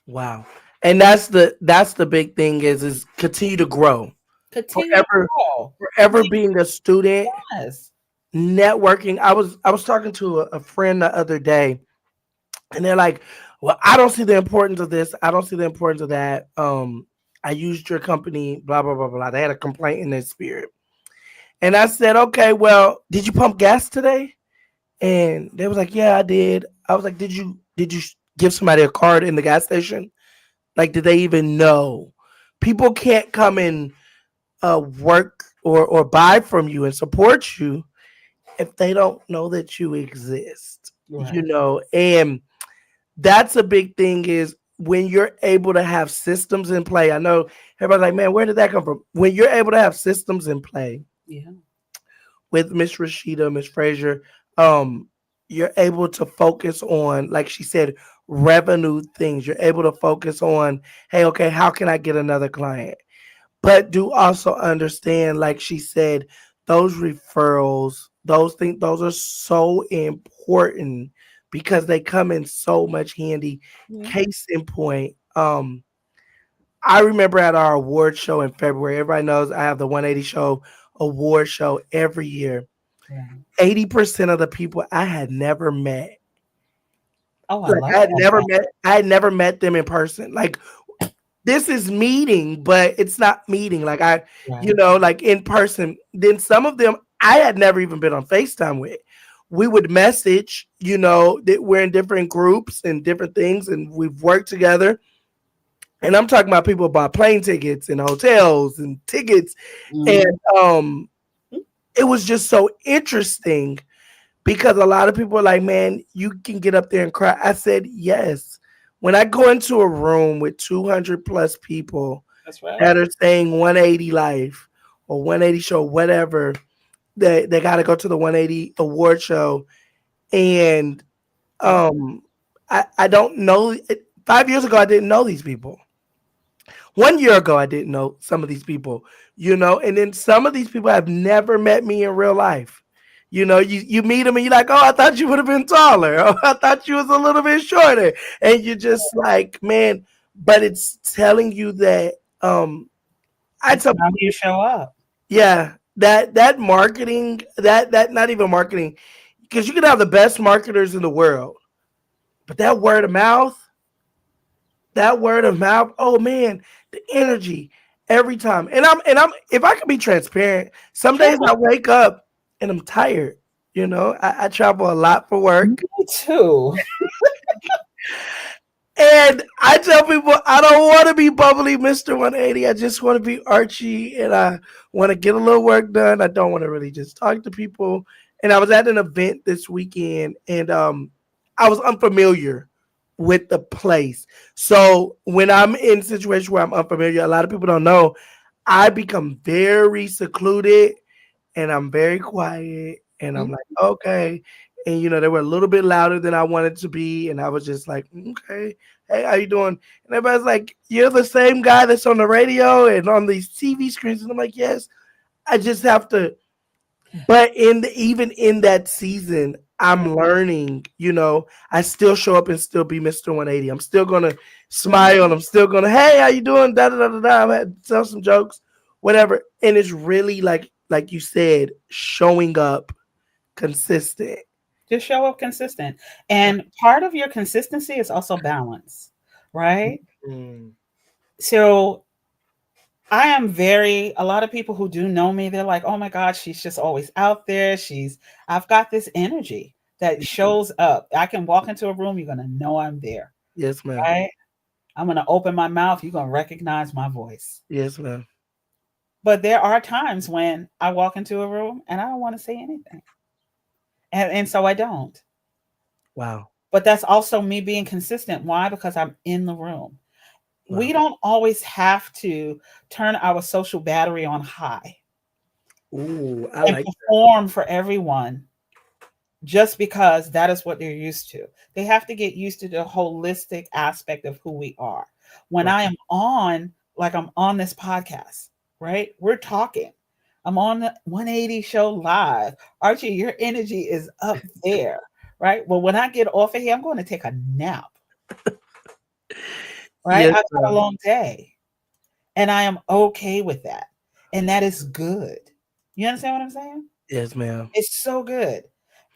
Wow. And that's the big thing is continue to grow. Continue to Forever grow. forever being a student, Yes. networking. I was talking to a friend the other day, and they're like, "Well, I don't see the importance of this. I don't see the importance of that. I used your company, blah blah blah blah." They had a complaint in their spirit, and I said, "Okay, well, did you pump gas today?" And they was like, "Yeah, I did." I was like, "Did you give somebody a card in the gas station? Like, did they even know?" People can't come and work or buy from you and support you if they don't know that you exist. Right. And that's a big thing is when you're able to have systems in play. I know everybody's like, man, where did that come from? When you're able to have systems in play Yeah. with Miss Rasheeda, Miss Frazier, um, you're able to focus on, like she said, revenue things. You're able to focus on, hey, okay, how can I get another client? But do also understand, like she said, those referrals, those things, those are so important because they come in so much handy. Yeah. Case in point, I remember at our award show in February, everybody knows I have the 180 show award show every year. Right. 80% of the people I had never met. Oh, I Like love that. I had never met them in person. Like this is meeting, but it's not meeting. Like you Right. know, like in person. Then some of them I had never even been on FaceTime with. We would message, you know, that we're in different groups and different things, and we've worked together. And I'm talking about people bought plane tickets and hotels and tickets. And Mhm. it was just so interesting because a lot of people are like, man, you can get up there and cry. I said, yes. When I go into a room with 200 plus people That's right. that are saying 180 life or 180 show, whatever, they got to go to the 180 award show. And Yep. um, I don't know. 5 years ago, I didn't know these people. 1 year ago, I didn't know some of these people, you know, and then some of these people have never met me in real life. You know, you meet them and you're like, oh, I thought you would have been taller. Oh, I thought you was a little bit shorter. And you're just like, man, but it's telling you that I It's tell how people, you show up. yeah, that marketing, that not even marketing, because you can have the best marketers in the world, but that word of mouth, oh man, the energy every time. And I'm if I could be transparent, some days Sure. I wake up and I'm tired. You know, I travel a lot for Me work. too. And I tell people I don't want to be bubbly Mr. 180. I just want to be Archie and I want to get a little work done. I don't want to really just talk to people. And I was at an event this weekend and I was unfamiliar with the place. So when I'm in a situation where I'm unfamiliar, a lot of people don't know, I become very secluded and I'm very quiet and I'm Mhm. like, okay. And you know, they were a little bit louder than I wanted to be. And I was just like, okay, hey, how you doing? And everybody's like, you're the same guy that's on the radio and on these TV screens. And I'm like, yes, I just have to. But even in that season, Right. I'm learning, you know, I still show up and still be Mr. 180. I'm still gonna Mhm. smile. I'm still gonna, hey, how you doing? Da da da da da. I'm gonna tell some jokes, whatever. And it's really like you said, showing up consistent. Just show up consistent. And part of your consistency is also balance, right? Mm, So I am very, a lot of people who do know me, they're like, oh my God, she's just always out there. I've got this energy that shows up. I can walk into a room, you're going to know I'm there, yes, ma'am. right? I'm going to open my mouth, you're going to recognize my voice. Yes, ma'am. But there are times when I walk into a room and I don't want to say anything. And so I don't. Wow. But that's also me being consistent. Why? Because I'm in the room. We Wow. don't always have to turn our social battery on high Ooh, I and like perform for everyone just because that is what they're used to. They have to get used to the holistic aspect of who we are. When that. I am on, like I'm on this podcast, right? We're talking. I'm on the 180 show live. Archie, your energy is up there, right? Well, when I get off of here, I'm going to take a nap, right? Yes, I've had a ma'am. long day and I am okay with that. And that is good. You understand what I'm saying? Yes, ma'am. It's so good.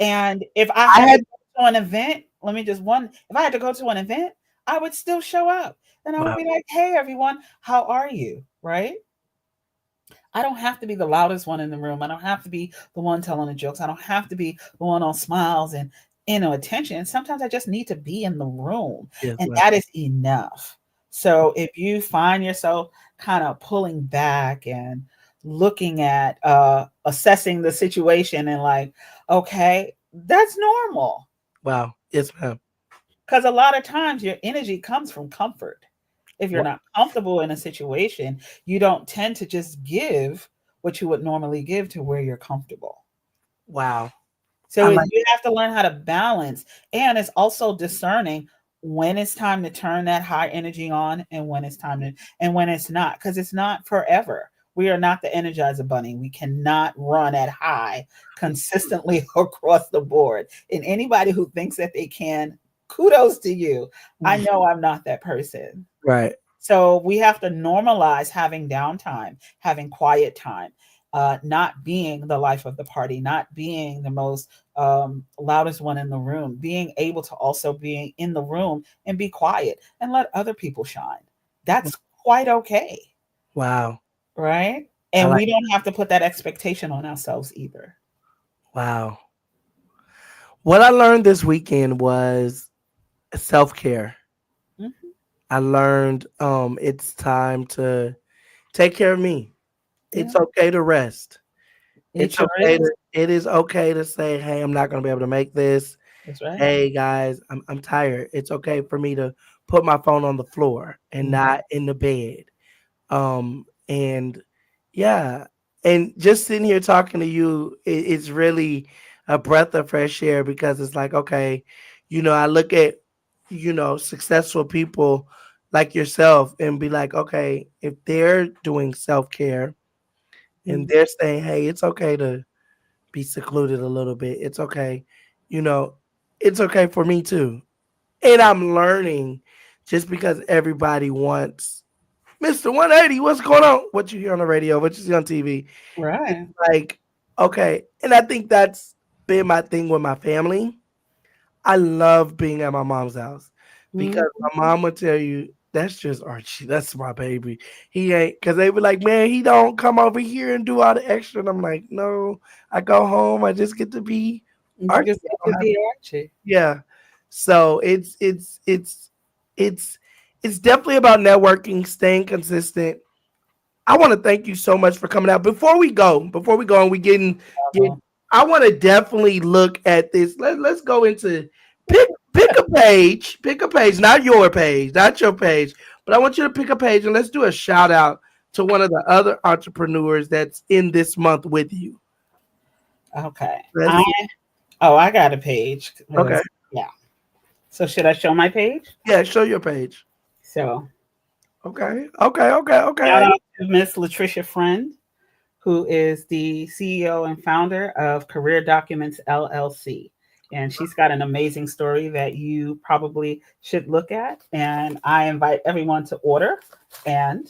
And if I I had to had go to an event, let me just one, if I had to go to an event, I would still show up. And I would wow. be like, hey, everyone, how are you? Right? I don't have to be the loudest one in the room. I don't have to be the one telling the jokes. I don't have to be the one on smiles and attention. Sometimes I just need to be in the room, Yes, and ma'am. that is enough. So if you find yourself kind of pulling back and looking at assessing the situation and like, okay, that's normal. Wow. Yes, ma'am. Because a lot of times your energy comes from comfort. If you're Wa- not comfortable in a situation, you don't tend to just give what you would normally give to where you're comfortable. Wow. So I like you have to learn how to balance. And it's also discerning when it's time to turn that high energy on and when it's time to, and when it's not, because it's not forever. We are not the Energizer Bunny. We cannot run at high consistently across the board. And anybody who thinks that they can, kudos to you. I know I'm not that person. right. So we have to normalize having downtime, having quiet time. not being the life of the party, not being the most loudest one in the room, being able to also be in the room and be quiet and let other people shine. That's quite okay, Wow. right? I And like we don't have to put that expectation on ourselves either. wow. What I learned this weekend was self-care. Mhm. I learned it's time to take care of me. Yeah, It's okay to rest. it sure is. It is okay to say, "Hey, I'm not going to be able to make this. That's right. Hey guys, I'm tired." It's okay for me to put my phone on the floor and Mhm. not in the bed. And yeah, and just sitting here talking to you, it's really a breath of fresh air because it's like, okay, I look at, successful people like yourself and be like, okay, if they're doing self care and Mhm. they're saying, hey, it's okay to be secluded a little bit, it's okay, you know, it's okay for me too. And I'm learning just because everybody wants Mr. 180, what's going on? What you hear on the radio, what you see on TV. It's Right. like, okay. And I think that's been my thing with my family. I love being at my mom's house because Mhm. my mom would tell you, that's just Archie. That's my baby. He ain't, because they be like, man, he don't come over here and do all the extra. And I'm like, no, I go home. I just get to be You Archie. just I get don't to have, be Archie. yeah. So it's it's definitely about networking, staying consistent. I want to thank you so much for coming out. Before we go and we get, Oh, I want to definitely look at this. Let's go into pick a page, not your page, not your page, but I want you to pick a page and let's do a shout out to one of the other entrepreneurs that's in this month with you. okay. Let's I see. I got a page. Okay. Yeah. So should I show my page? Yeah, show your page. So Okay. Okay. Okay. shout Okay. out to Miss Latricia Friend, who is the CEO and founder of Career Documents LLC. And she's got an amazing story that you probably should look at. And I invite everyone to order and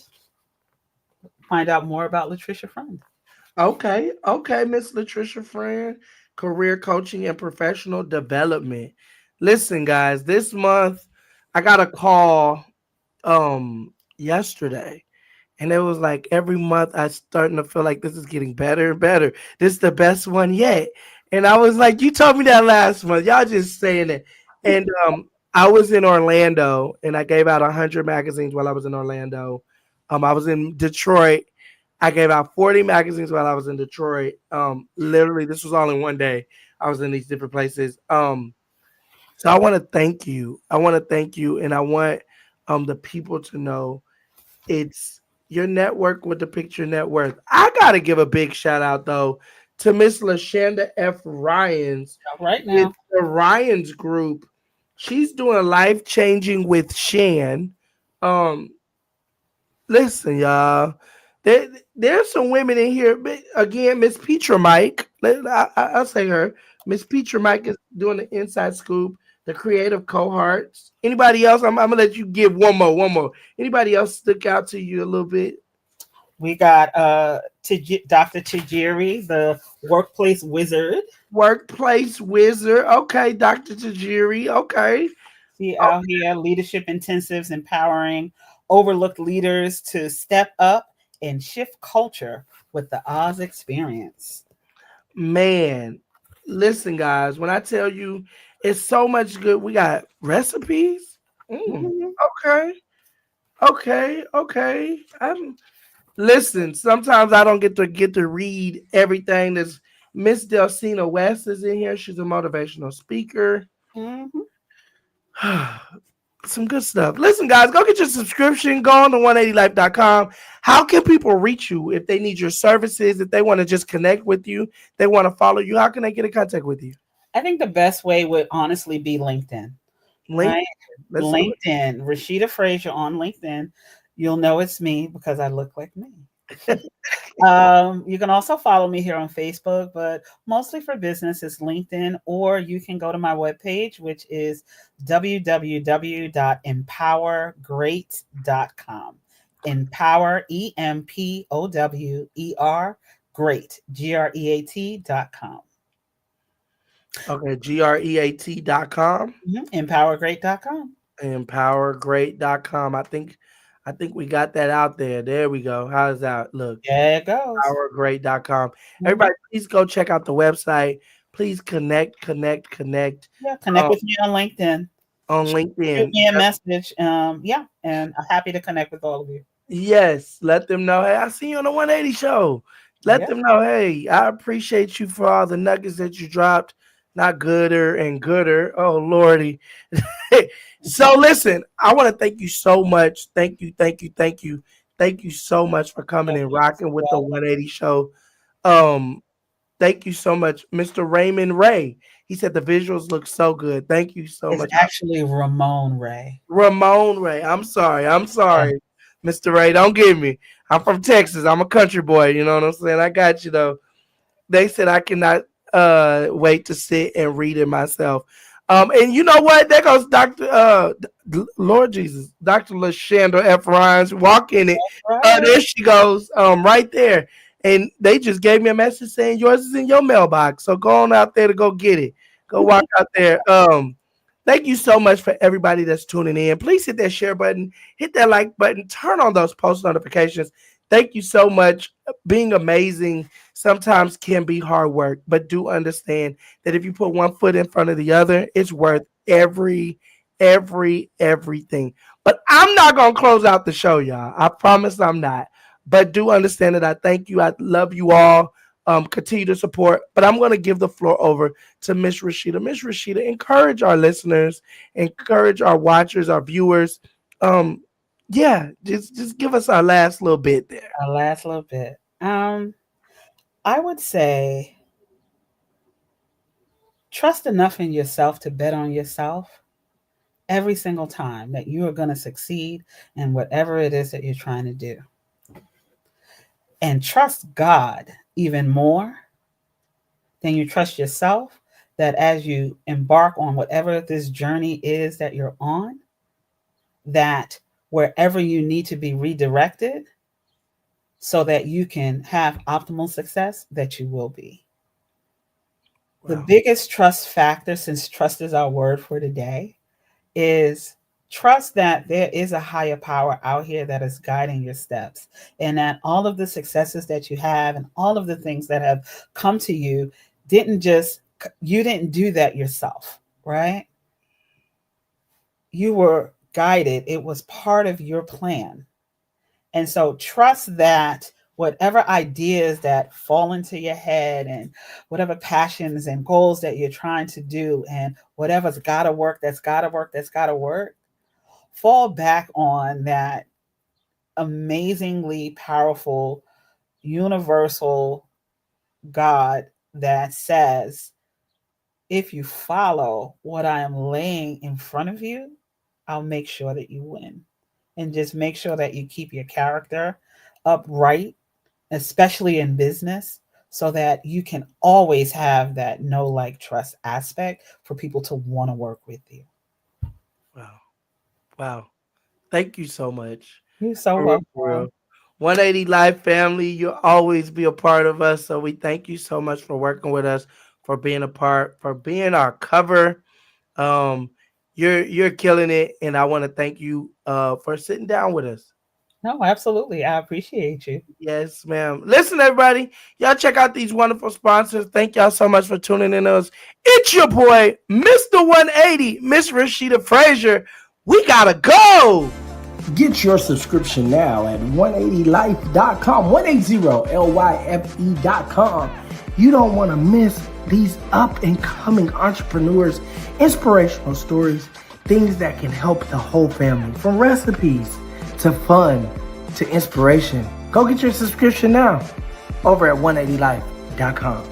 find out more about Latricia Friend. Okay, okay, Miss Latricia Friend, career coaching and professional development. Listen, guys, this month I got a call yesterday, and it was like every month I starting to feel like this is getting better and better. This is the best one yet. And I was like, you told me that last month. Y'all just saying it. And I was in Orlando and I gave out 100 magazines while I was in Orlando. I was in Detroit. I gave out 40 magazines while I was in Detroit. Literally, this was all in one day. I was in these different places. So I want to thank you. I want to thank you, and I want the people to know it's your network with the picture net worth. I gotta give a big shout out though to Miss Lashanda F. Ryans Right with now. the Ryans group. She's doing life changing with Shan. Um, Listen, y'all. There's some women in here. But again, Miss Petra Mike. I'll say her. Miss Petra Mike is doing the inside scoop, the creative cohorts. Anybody else? I'm gonna let you give one more. One more. Anybody else stick out to you a little bit? We got Dr. Tajiri, the workplace wizard. Workplace wizard. Okay, Dr. Tajiri. Okay. She out here leadership intensives, empowering overlooked leaders to step up and shift culture with the Oz experience. Man, listen, guys. When I tell you, it's so much good. We got recipes. Mhm. Okay. Okay, okay. Listen. Sometimes I don't get to read everything. That's Miss Delcina West is in here. She's a motivational speaker. Mhm. Some good stuff. Listen, guys, go get your subscription. Go on to 180life.com. How can people reach you if they need your services? If they want to just connect with you, they want to follow you. How can they get in contact with you? I think the best way would honestly be LinkedIn, Link. right? Let's do LinkedIn, Rasheeda Frazier on LinkedIn. You'll know it's me because I look like me. it. You can also follow me here on Facebook, but mostly for business is LinkedIn, or you can go to my webpage, which is www.empowergreat.com. Empower, EMPOWER, great, GREAT.com. Okay, GREAT.com. Empowergreat.com. Empowergreat.com. I think we got that out there. There we go. How's that look? There it goes. Empowergreat.com. Mhm. Everybody, please go check out the website. Please connect. Yeah, connect with me on LinkedIn. On Shoot LinkedIn. me a message. Yeah, and I'm happy to connect with all of you. Yes, let them know. Hey, I see you on the 180 show. Let Yeah. them know. Hey, I appreciate you for all the nuggets that you dropped. Not gooder and gooder. Oh lordy. So listen, I want to thank you so much. Thank you, thank you, thank you, thank you so much for coming and rocking with the 180 show. Um, Thank you so much, Mr. Raymond Ray. He said the visuals look so good. Thank you so It's much. actually Ramon Ray. Ramon Ray. I'm sorry. I'm Yeah. sorry, Mr. Ray. Don't get me. I'm from Texas. I'm a country boy. You know what I'm saying? I got you though. They said I cannot wait to sit and read it myself. And you know what? There goes Dr. Lord Jesus, Dr. LaShanda F. Rhines. Walk in it. Right. There she goes. Right there. And they just gave me a message saying yours is in your mailbox. So go on out there to go get it. Go walk out there. Thank you so much for everybody that's tuning in. Please hit that share button, hit that like button, turn on those post notifications. Thank you so much. Being amazing sometimes can be hard work, but do understand that if you put one foot in front of the other, it's worth everything. But I'm not gonna close out the show, y'all. I promise I'm not. But do understand that I thank you. I love you all. Continue to support. But I'm gonna give the floor over to Miss Rasheeda. Miss Rasheeda, encourage our listeners, encourage our watchers, our viewers. Yeah, just give us our last little bit there. Our last little bit. I would say trust enough in yourself to bet on yourself every single time that you are going to succeed in whatever it is that you're trying to do. And trust God even more than you trust yourself, that as you embark on whatever this journey is that you're on, that wherever you need to be redirected so that you can have optimal success, that you will be. The Wow. biggest trust factor, since trust is our word for today, is trust that there is a higher power out here that is guiding your steps, and that all of the successes that you have and all of the things that have come to you you didn't do that yourself, right? You were guided. It was part of your plan. And so trust that whatever ideas that fall into your head and whatever passions and goals that you're trying to do and whatever's got to work, that's got to work, that's got to work, fall back on that amazingly powerful, universal God that says, if you follow what I am laying in front of you, I'll make sure that you win. And just make sure that you keep your character upright, especially in business, so that you can always have that know, like, trust aspect for people to want to work with you. Wow. Wow. Thank you so much. You're so For real, for real. welcome. 180 Life family, you'll always be a part of us. So we thank you so much for working with us, for being a part, for being our cover. Um, you're killing it, and I want to thank you for sitting down with us. No, absolutely. I appreciate you. Yes, ma'am. Listen, everybody, y'all check out these wonderful sponsors. Thank y'all so much for tuning in to us. It's your boy, Mr. 180, Miss Rasheeda Frazier. We gotta go. Get your subscription now at 180life.com, 180lyfe.com. You don't want to miss these up and coming entrepreneurs, inspirational stories, things that can help the whole family, from recipes to fun to inspiration. Go get your subscription now over at 180life.com.